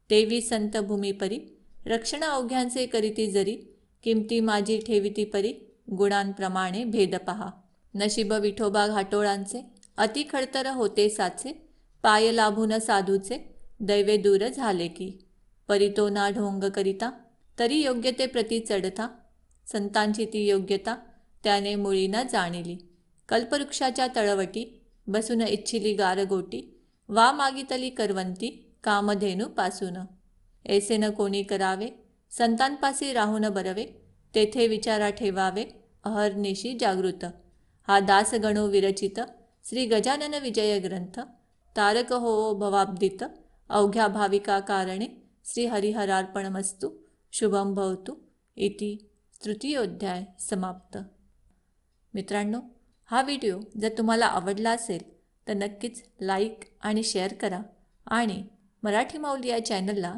Speaker 1: तेवी संत भूमीपरी, रक्षण अवघ्यांचे करीती जरी, किमती माझी ठेविती परी, गुणांप्रमाणे भेद पहा. नशीब विठोबा घाटोळांचे, अति खडतर होते साचे, पाय लाभून साधूचे, दैवे दूर झाले की. परी तो ना ढोंग करिता, तरी योग्यते प्रती चढता, संतांची ती योग्यता, त्याने मुळी न जाणिली. कल्पवृक्षाच्या तळवटी, बसून इच्छिली गारगोटी, वा मागितली करवंती, कामधेनू पासून. ऐसे न कोणी करावे, संतांपासी राहून बरवे, तेथे विचारा ठेवावे, अहर्निशी जागृत. हा दासगणो विरचित, श्री गजानन विजय ग्रंथ, तारक हो भवाब्दित, अवघ्या भाविका कारणे, श्री हरिहरार्पणमस्तु. शुभम भवतु इति. तृतीयोध्याय समाप्त. मित्रांनो, हा व्हिडिओ जर तुम्हाला आवडला असेल तर नक्कीच लाईक आणि शेअर करा आणि मराठी माऊली या चॅनलला